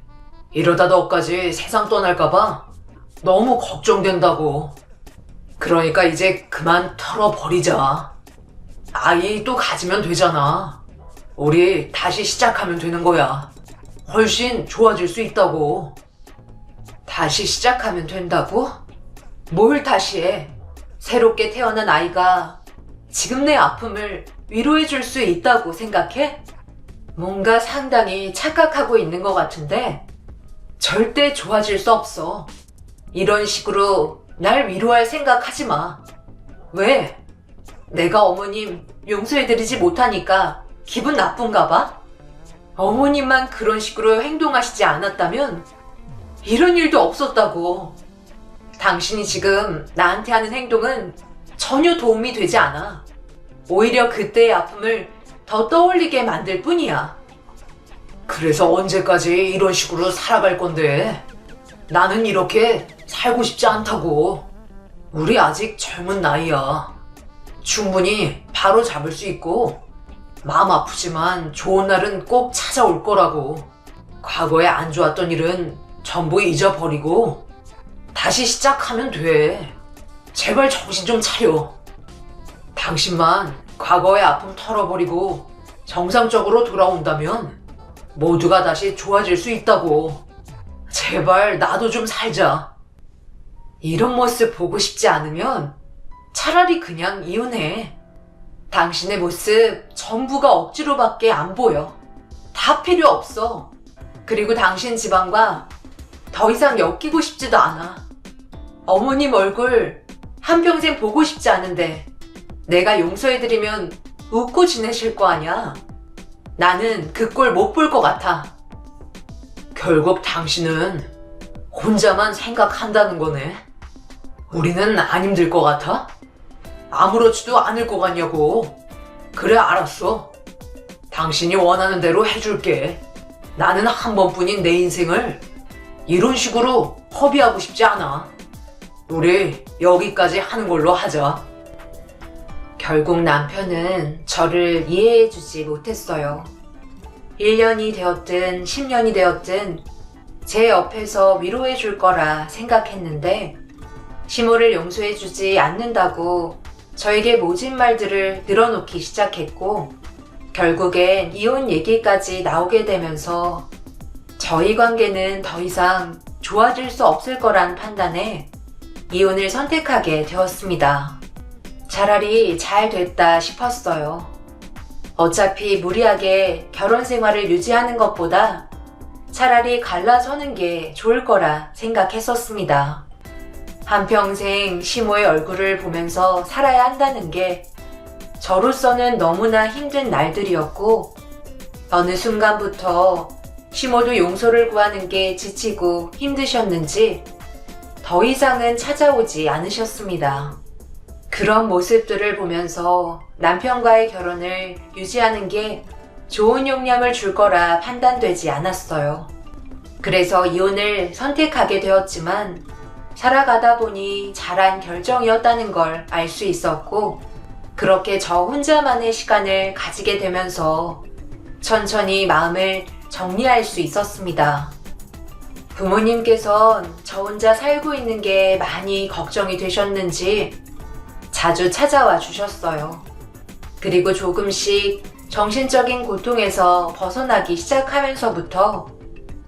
Speaker 2: 이러다 너까지 세상 떠날까봐 너무 걱정된다고. 그러니까 이제 그만 털어버리자. 아이 또 가지면 되잖아. 우리 다시 시작하면 되는 거야. 훨씬 좋아질 수 있다고.
Speaker 1: 다시 시작하면 된다고? 뭘 다시 해? 새롭게 태어난 아이가 지금 내 아픔을 위로해 줄 수 있다고 생각해? 뭔가 상당히 착각하고 있는 것 같은데 절대 좋아질 수 없어. 이런 식으로 날 위로할 생각하지 마. 왜? 내가 어머님 용서해드리지 못하니까 기분 나쁜가 봐? 어머님만 그런 식으로 행동하시지 않았다면 이런 일도 없었다고. 당신이 지금 나한테 하는 행동은 전혀 도움이 되지 않아. 오히려 그때의 아픔을 더 떠올리게 만들 뿐이야.
Speaker 2: 그래서 언제까지 이런 식으로 살아갈 건데? 나는 이렇게 살고 싶지 않다고. 우리 아직 젊은 나이야. 충분히 바로 잡을 수 있고 마음 아프지만 좋은 날은 꼭 찾아올 거라고. 과거에 안 좋았던 일은 전부 잊어버리고 다시 시작하면 돼. 제발 정신 좀 차려. 당신만 과거의 아픔 털어버리고 정상적으로 돌아온다면 모두가 다시 좋아질 수 있다고. 제발 나도 좀 살자.
Speaker 1: 이런 모습 보고 싶지 않으면 차라리 그냥 이혼해. 당신의 모습 전부가 억지로밖에 안 보여. 다 필요 없어. 그리고 당신 집안과 더 이상 엮이고 싶지도 않아. 어머님 얼굴 한평생 보고 싶지 않은데 내가 용서해드리면 웃고 지내실 거 아냐? 나는 그 꼴 못 볼 것 같아.
Speaker 2: 결국 당신은 혼자만 생각한다는 거네. 우리는 안 힘들 것 같아? 아무렇지도 않을 것 같냐고. 그래, 알았어. 당신이 원하는 대로 해줄게. 나는 한 번뿐인 내 인생을 이런 식으로 허비하고 싶지 않아. 우리 여기까지 하는 걸로 하자.
Speaker 1: 결국 남편은 저를 이해해주지 못했어요. 1년이 되었든 10년이 되었든 제 옆에서 위로해줄 거라 생각했는데 시모를 용서해주지 않는다고 저에게 모진 말들을 늘어놓기 시작했고 결국엔 이혼 얘기까지 나오게 되면서 저희 관계는 더 이상 좋아질 수 없을 거란 판단에 이혼을 선택하게 되었습니다. 차라리 잘 됐다 싶었어요. 어차피 무리하게 결혼 생활을 유지하는 것보다 차라리 갈라서는 게 좋을 거라 생각했었습니다. 한평생 시모의 얼굴을 보면서 살아야 한다는 게 저로서는 너무나 힘든 날들이었고, 어느 순간부터 시모도 용서를 구하는 게 지치고 힘드셨는지 더 이상은 찾아오지 않으셨습니다. 그런 모습들을 보면서 남편과의 결혼을 유지하는 게 좋은 영향을 줄 거라 판단되지 않았어요. 그래서 이혼을 선택하게 되었지만 살아가다 보니 잘한 결정이었다는 걸 알 수 있었고, 그렇게 저 혼자만의 시간을 가지게 되면서 천천히 마음을 정리할 수 있었습니다. 부모님께선 저 혼자 살고 있는 게 많이 걱정이 되셨는지 자주 찾아와 주셨어요. 그리고 조금씩 정신적인 고통에서 벗어나기 시작하면서부터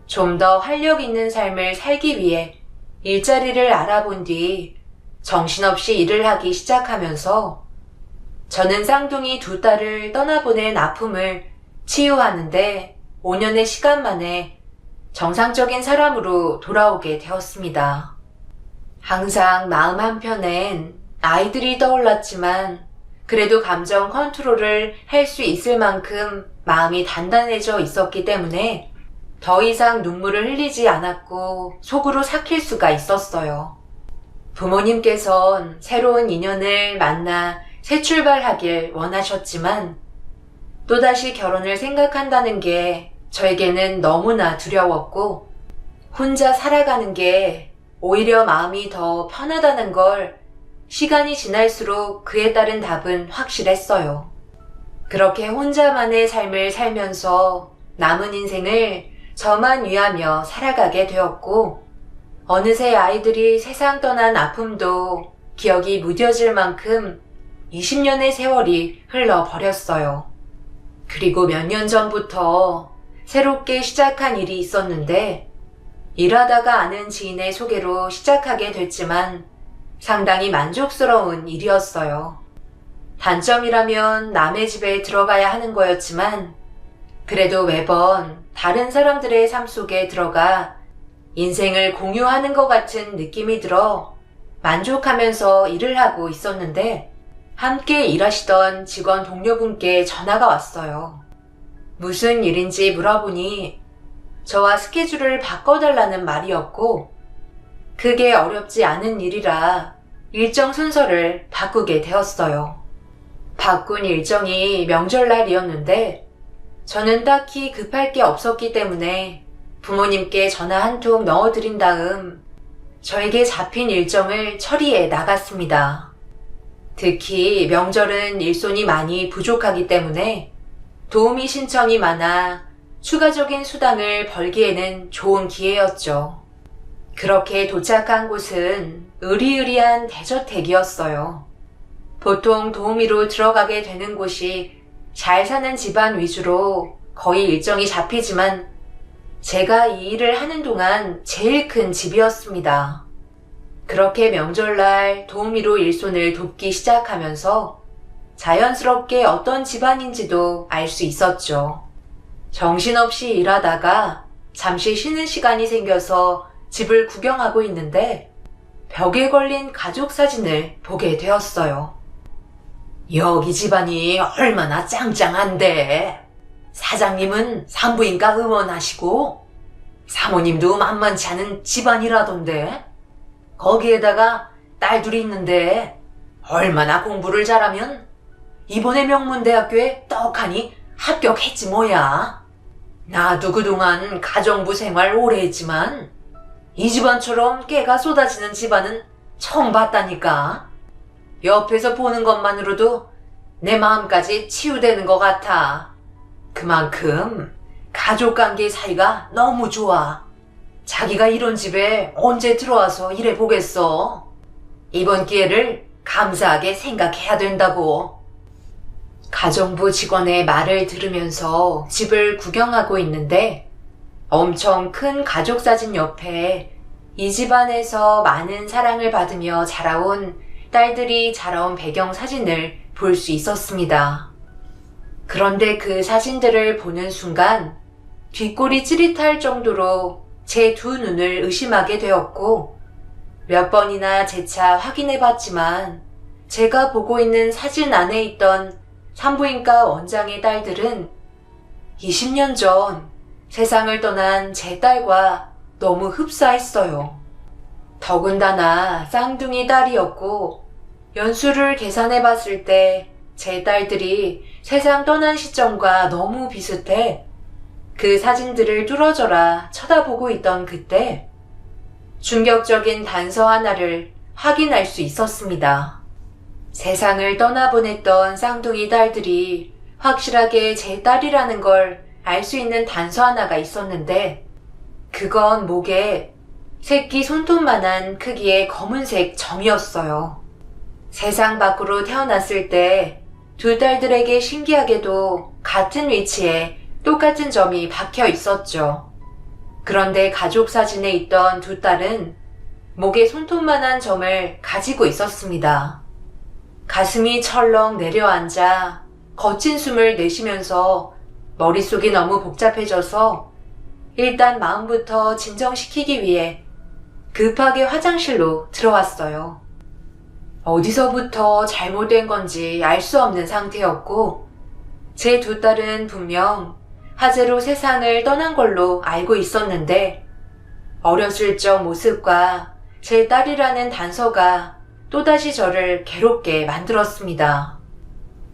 Speaker 1: 좀 더 활력 있는 삶을 살기 위해 일자리를 알아본 뒤 정신없이 일을 하기 시작하면서 저는 쌍둥이 두 딸을 떠나보낸 아픔을 치유하는데 5년의 시간 만에 정상적인 사람으로 돌아오게 되었습니다. 항상 마음 한편엔 아이들이 떠올랐지만 그래도 감정 컨트롤을 할 수 있을 만큼 마음이 단단해져 있었기 때문에 더 이상 눈물을 흘리지 않았고 속으로 삭힐 수가 있었어요. 부모님께선 새로운 인연을 만나 새 출발하길 원하셨지만 또다시 결혼을 생각한다는 게 저에게는 너무나 두려웠고, 혼자 살아가는 게 오히려 마음이 더 편하다는 걸 시간이 지날수록 그에 따른 답은 확실했어요. 그렇게 혼자만의 삶을 살면서 남은 인생을 저만 위하며 살아가게 되었고, 어느새 아이들이 세상 떠난 아픔도 기억이 무뎌질 만큼 20년의 세월이 흘러버렸어요. 그리고 몇 년 전부터 새롭게 시작한 일이 있었는데, 일하다가 아는 지인의 소개로 시작하게 됐지만 상당히 만족스러운 일이었어요. 단점이라면 남의 집에 들어가야 하는 거였지만 그래도 매번 다른 사람들의 삶 속에 들어가 인생을 공유하는 것 같은 느낌이 들어 만족하면서 일을 하고 있었는데, 함께 일하시던 직원 동료분께 전화가 왔어요. 무슨 일인지 물어보니 저와 스케줄을 바꿔달라는 말이었고, 그게 어렵지 않은 일이라 일정 순서를 바꾸게 되었어요. 바꾼 일정이 명절날이었는데 저는 딱히 급할 게 없었기 때문에 부모님께 전화 한 통 넣어드린 다음 저에게 잡힌 일정을 처리해 나갔습니다. 특히 명절은 일손이 많이 부족하기 때문에 도우미 신청이 많아 추가적인 수당을 벌기에는 좋은 기회였죠. 그렇게 도착한 곳은 으리으리한 대저택이었어요. 보통 도우미로 들어가게 되는 곳이 잘 사는 집안 위주로 거의 일정이 잡히지만 제가 이 일을 하는 동안 제일 큰 집이었습니다. 그렇게 명절날 도우미로 일손을 돕기 시작하면서 자연스럽게 어떤 집안인지도 알 수 있었죠. 정신없이 일하다가 잠시 쉬는 시간이 생겨서 집을 구경하고 있는데 벽에 걸린 가족 사진을 보게 되었어요. 여기 집안이 얼마나 짱짱한데, 사장님은 산부인과 의원하시고 사모님도 만만치 않은 집안이라던데, 거기에다가 딸 둘이 있는데 얼마나 공부를 잘하면 이번에 명문대학교에 떡하니 합격했지 뭐야. 나도 그동안 가정부 생활 오래 했지만 이 집안처럼 깨가 쏟아지는 집안은 처음 봤다니까. 옆에서 보는 것만으로도 내 마음까지 치유되는 것 같아. 그만큼 가족관계 사이가 너무 좋아. 자기가 이런 집에 언제 들어와서 일해보겠어. 이번 기회를 감사하게 생각해야 된다고. 가정부 직원의 말을 들으면서 집을 구경하고 있는데 엄청 큰 가족사진 옆에 이 집안에서 많은 사랑을 받으며 자라온 딸들이 자라온 배경 사진을 볼 수 있었습니다. 그런데 그 사진들을 보는 순간 뒷골이 찌릿할 정도로 제 두 눈을 의심하게 되었고 몇 번이나 재차 확인해 봤지만 제가 보고 있는 사진 안에 있던 산부인과 원장의 딸들은 20년 전 세상을 떠난 제 딸과 너무 흡사했어요. 더군다나 쌍둥이 딸이었고 연수를 계산해 봤을 때 제 딸들이 세상 떠난 시점과 너무 비슷해 그 사진들을 뚫어져라 쳐다보고 있던 그때 충격적인 단서 하나를 확인할 수 있었습니다. 세상을 떠나보냈던 쌍둥이 딸들이 확실하게 제 딸이라는 걸 알 수 있는 단서 하나가 있었는데 그건 목에 새끼 손톱만한 크기의 검은색 점이었어요. 세상 밖으로 태어났을 때 두 딸들에게 신기하게도 같은 위치에 똑같은 점이 박혀 있었죠. 그런데 가족 사진에 있던 두 딸은 목에 손톱만한 점을 가지고 있었습니다. 가슴이 철렁 내려앉아 거친 숨을 내쉬면서 머릿속이 너무 복잡해져서 일단 마음부터 진정시키기 위해 급하게 화장실로 들어왔어요. 어디서부터 잘못된 건지 알 수 없는 상태였고 제 두 딸은 분명 하재로 세상을 떠난 걸로 알고 있었는데 어렸을 적 모습과 제 딸이라는 단서가 또다시 저를 괴롭게 만들었습니다.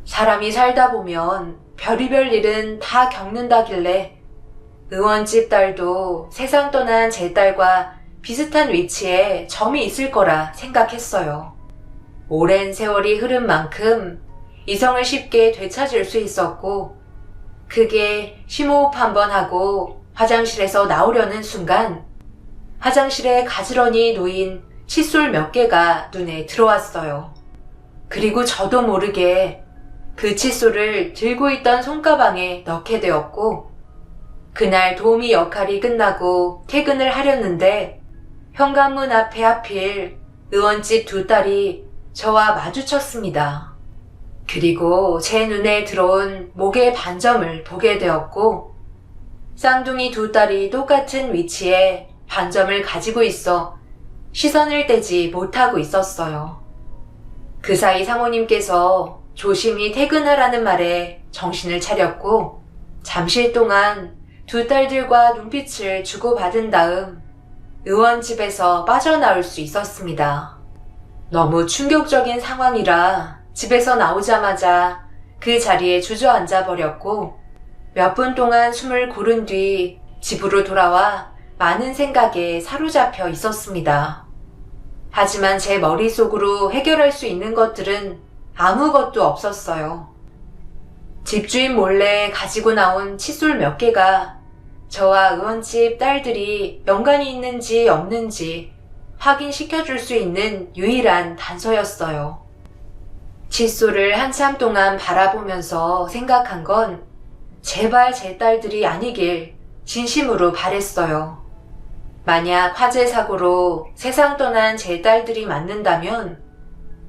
Speaker 1: 사람이 살다 보면 별의별 일은 다 겪는다길래 의원집 딸도 세상 떠난 제 딸과 비슷한 위치에 점이 있을 거라 생각했어요. 오랜 세월이 흐른 만큼 이성을 쉽게 되찾을 수 있었고 크게 심호흡 한번 하고 화장실에서 나오려는 순간 화장실에 가지런히 놓인 칫솔 몇 개가 눈에 들어왔어요. 그리고 저도 모르게 그 칫솔을 들고 있던 손가방에 넣게 되었고 그날 도우미 역할이 끝나고 퇴근을 하려는데 현관문 앞에 하필 의원집 두 딸이 저와 마주쳤습니다. 그리고 제 눈에 들어온 목의 반점을 보게 되었고 쌍둥이 두 딸이 똑같은 위치에 반점을 가지고 있어 시선을 떼지 못하고 있었어요. 그 사이 사모님께서 조심히 퇴근하라는 말에 정신을 차렸고 잠시 동안 두 딸들과 눈빛을 주고받은 다음 의원집에서 빠져나올 수 있었습니다. 너무 충격적인 상황이라 집에서 나오자마자 그 자리에 주저앉아 버렸고 몇 분 동안 숨을 고른 뒤 집으로 돌아와 많은 생각에 사로잡혀 있었습니다. 하지만 제 머릿속으로 해결할 수 있는 것들은 아무것도 없었어요. 집주인 몰래 가지고 나온 칫솔 몇 개가 저와 의원집 딸들이 연관이 있는지 없는지 확인시켜줄 수 있는 유일한 단서였어요. 칫솔을 한참 동안 바라보면서 생각한 건 제발 제 딸들이 아니길 진심으로 바랬어요. 만약 화재 사고로 세상 떠난 제 딸들이 맞는다면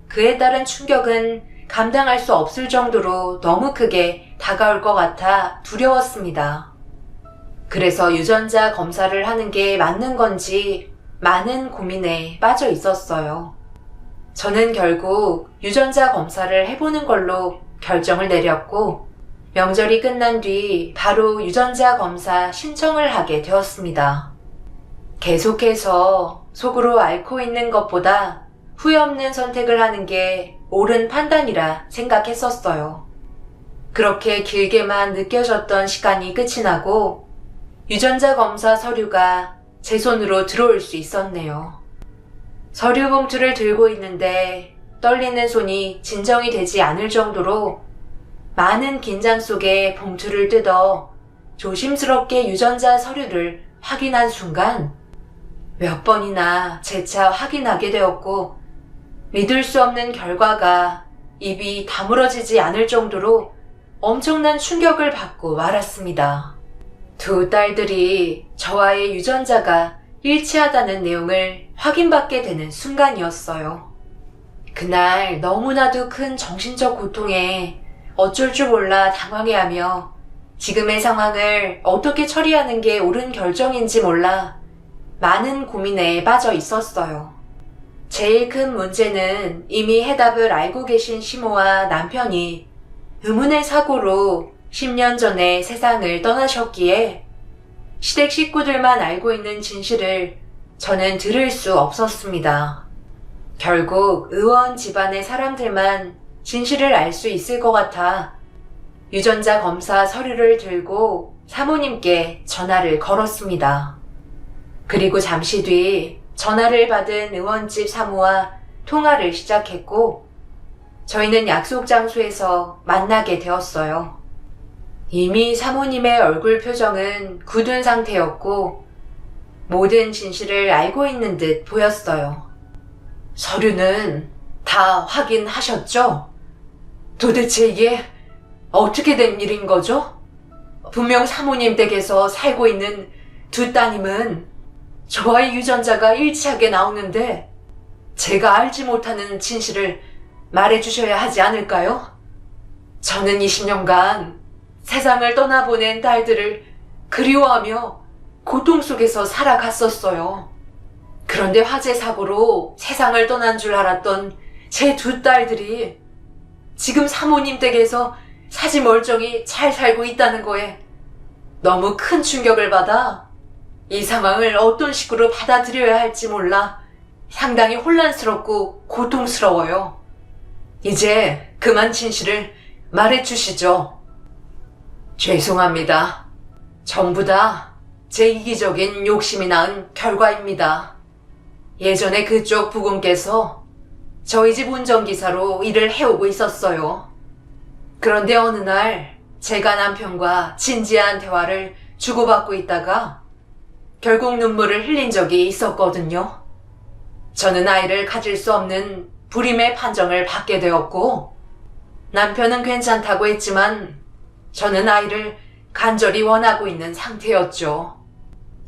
Speaker 1: 그에 따른 충격은 감당할 수 없을 정도로 너무 크게 다가올 것 같아 두려웠습니다. 그래서 유전자 검사를 하는 게 맞는 건지 많은 고민에 빠져 있었어요. 저는 결국 유전자 검사를 해보는 걸로 결정을 내렸고 명절이 끝난 뒤 바로 유전자 검사 신청을 하게 되었습니다. 계속해서 속으로 앓고 있는 것보다 후회 없는 선택을 하는 게 옳은 판단이라 생각했었어요. 그렇게 길게만 느껴졌던 시간이 끝이 나고 유전자 검사 서류가 제 손으로 들어올 수 있었네요. 서류 봉투를 들고 있는데 떨리는 손이 진정이 되지 않을 정도로 많은 긴장 속에 봉투를 뜯어 조심스럽게 유전자 서류를 확인한 순간 몇 번이나 재차 확인하게 되었고 믿을 수 없는 결과가 입이 다물어지지 않을 정도로 엄청난 충격을 받고 말았습니다. 두 딸들이 저와의 유전자가 일치하다는 내용을 확인받게 되는 순간이었어요. 그날 너무나도 큰 정신적 고통에 어쩔 줄 몰라 당황해하며 지금의 상황을 어떻게 처리하는 게 옳은 결정인지 몰라 많은 고민에 빠져 있었어요. 제일 큰 문제는 이미 해답을 알고 계신 시모와 남편이 의문의 사고로 10년 전에 세상을 떠나셨기에 시댁 식구들만 알고 있는 진실을 저는 들을 수 없었습니다. 결국 의원 집안의 사람들만 진실을 알 수 있을 것 같아 유전자 검사 서류를 들고 사모님께 전화를 걸었습니다. 그리고 잠시 뒤 전화를 받은 의원집 사무와 통화를 시작했고 저희는 약속 장소에서 만나게 되었어요. 이미 사모님의 얼굴 표정은 굳은 상태였고 모든 진실을 알고 있는 듯 보였어요. 서류는 다 확인하셨죠? 도대체 이게 어떻게 된 일인 거죠? 분명 사모님 댁에서 살고 있는 두 따님은 저와의 유전자가 일치하게 나오는데 제가 알지 못하는 진실을 말해주셔야 하지 않을까요? 저는 20년간 세상을 떠나보낸 딸들을 그리워하며 고통 속에서 살아갔었어요. 그런데 화재 사고로 세상을 떠난 줄 알았던 제 두 딸들이 지금 사모님 댁에서 사지 멀쩡히 잘 살고 있다는 거에 너무 큰 충격을 받아 이 상황을 어떤 식으로 받아들여야 할지 몰라 상당히 혼란스럽고 고통스러워요. 이제 그만 진실을 말해주시죠. 죄송합니다. 전부 다 제 이기적인 욕심이 낳은 결과입니다. 예전에 그쪽 부군께서 저희 집 운전기사로 일을 해오고 있었어요. 그런데 어느 날 제가 남편과 진지한 대화를 주고받고 있다가 결국 눈물을 흘린 적이 있었거든요. 저는 아이를 가질 수 없는 불임의 판정을 받게 되었고 남편은 괜찮다고 했지만 저는 아이를 간절히 원하고 있는 상태였죠.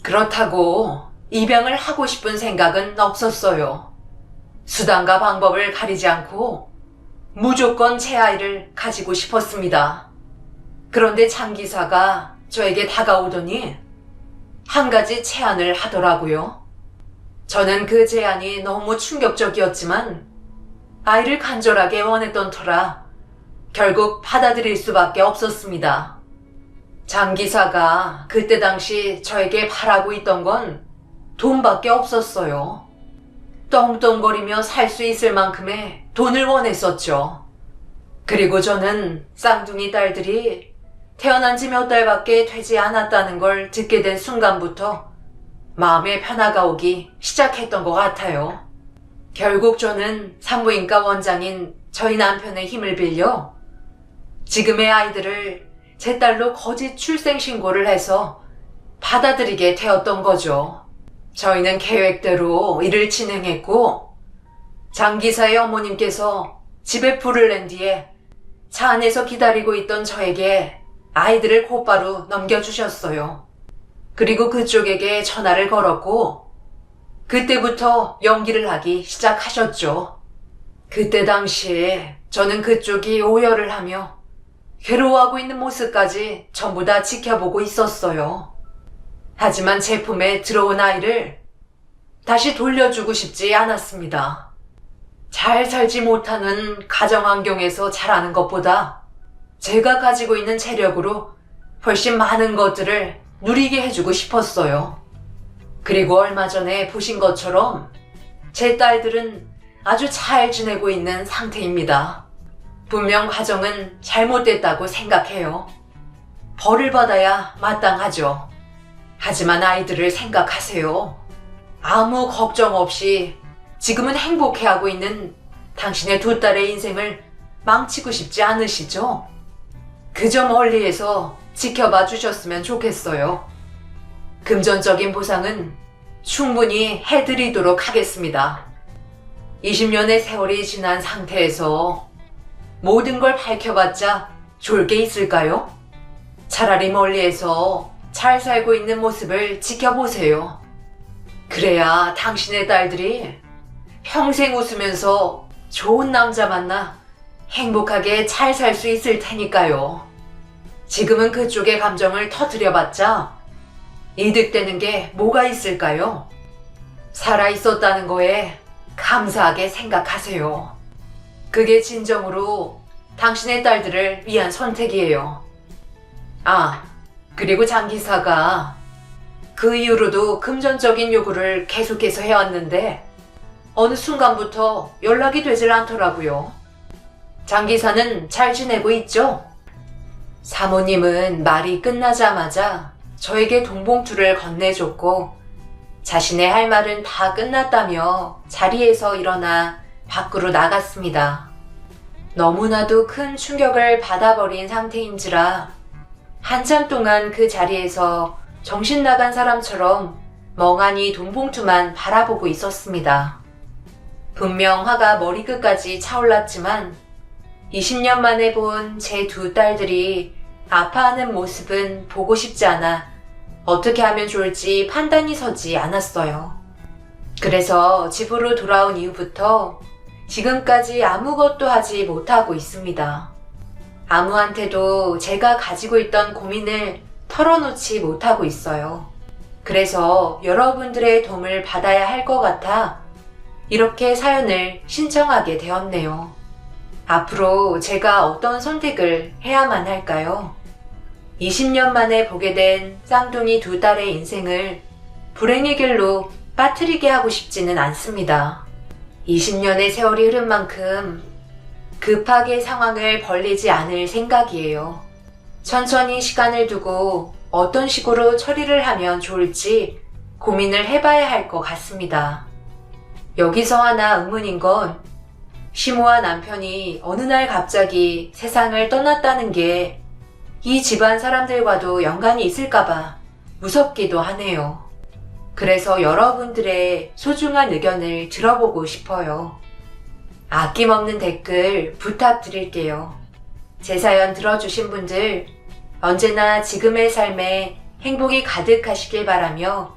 Speaker 1: 그렇다고 입양을 하고 싶은 생각은 없었어요. 수단과 방법을 가리지 않고 무조건 제 아이를 가지고 싶었습니다. 그런데 장 기사가 저에게 다가오더니 한 가지 제안을 하더라고요. 저는 그 제안이 너무 충격적이었지만 아이를 간절하게 원했던 터라 결국 받아들일 수밖에 없었습니다. 장 기사가 그때 당시 저에게 바라고 있던 건 돈밖에 없었어요. 떵떵거리며 살 수 있을 만큼의 돈을 원했었죠. 그리고 저는 쌍둥이 딸들이 태어난 지 몇 달밖에 되지 않았다는 걸 듣게 된 순간부터 마음에 변화가 오기 시작했던 것 같아요. 결국 저는 산부인과 원장인 저희 남편의 힘을 빌려 지금의 아이들을 제 딸로 거짓 출생신고를 해서 받아들이게 되었던 거죠. 저희는 계획대로 일을 진행했고 장 기사의 어머님께서 집에 불을 낸 뒤에 차 안에서 기다리고 있던 저에게 아이들을 곧바로 넘겨주셨어요. 그리고 그쪽에게 전화를 걸었고 그때부터 연기를 하기 시작하셨죠. 그때 당시에 저는 그쪽이 오열을 하며 괴로워하고 있는 모습까지 전부 다 지켜보고 있었어요. 하지만 제 품에 들어온 아이를 다시 돌려주고 싶지 않았습니다. 잘 살지 못하는 가정 환경에서 자라는 것보다 제가 가지고 있는 체력으로 훨씬 많은 것들을 누리게 해주고 싶었어요. 그리고 얼마 전에 보신 것처럼 제 딸들은 아주 잘 지내고 있는 상태입니다. 분명 가정은 잘못됐다고 생각해요. 벌을 받아야 마땅하죠. 하지만 아이들을 생각하세요. 아무 걱정 없이 지금은 행복해하고 있는 당신의 두 딸의 인생을 망치고 싶지 않으시죠? 그저 멀리에서 지켜봐 주셨으면 좋겠어요. 금전적인 보상은 충분히 해드리도록 하겠습니다. 20년의 세월이 지난 상태에서 모든 걸 밝혀봤자 좋을 게 있을까요? 차라리 멀리에서 잘 살고 있는 모습을 지켜보세요. 그래야 당신의 딸들이 평생 웃으면서 좋은 남자 만나 행복하게 잘 살 수 있을 테니까요. 지금은 그쪽의 감정을 터뜨려봤자 이득되는 게 뭐가 있을까요? 살아있었다는 거에 감사하게 생각하세요. 그게 진정으로 당신의 딸들을 위한 선택이에요. 아, 그리고 장 기사가 그 이후로도 금전적인 요구를 계속해서 해왔는데 어느 순간부터 연락이 되질 않더라고요. 장 기사는 잘 지내고 있죠? 사모님은 말이 끝나자마자 저에게 돈봉투를 건네줬고 자신의 할 말은 다 끝났다며 자리에서 일어나 밖으로 나갔습니다. 너무나도 큰 충격을 받아버린 상태인지라 한참 동안 그 자리에서 정신 나간 사람처럼 멍하니 돈봉투만 바라보고 있었습니다. 분명 화가 머리끝까지 차올랐지만 20년 만에 본 제 두 딸들이 아파하는 모습은 보고 싶지 않아 어떻게 하면 좋을지 판단이 서지 않았어요. 그래서 집으로 돌아온 이후부터 지금까지 아무것도 하지 못하고 있습니다. 아무한테도 제가 가지고 있던 고민을 털어놓지 못하고 있어요. 그래서 여러분들의 도움을 받아야 할 것 같아 이렇게 사연을 신청하게 되었네요. 앞으로 제가 어떤 선택을 해야만 할까요? 20년 만에 보게 된 쌍둥이 두 딸의 인생을 불행의 길로 빠뜨리게 하고 싶지는 않습니다. 20년의 세월이 흐른 만큼 급하게 상황을 벌리지 않을 생각이에요. 천천히 시간을 두고 어떤 식으로 처리를 하면 좋을지 고민을 해봐야 할 것 같습니다. 여기서 하나 의문인 건 시모와 남편이 어느 날 갑자기 세상을 떠났다는 게 이 집안 사람들과도 연관이 있을까봐 무섭기도 하네요. 그래서 여러분들의 소중한 의견을 들어보고 싶어요. 아낌없는 댓글 부탁드릴게요. 제 사연 들어주신 분들 언제나 지금의 삶에 행복이 가득하시길 바라며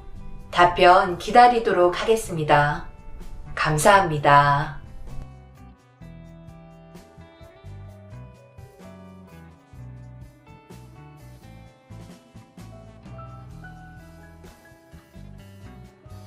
Speaker 1: 답변 기다리도록 하겠습니다. 감사합니다.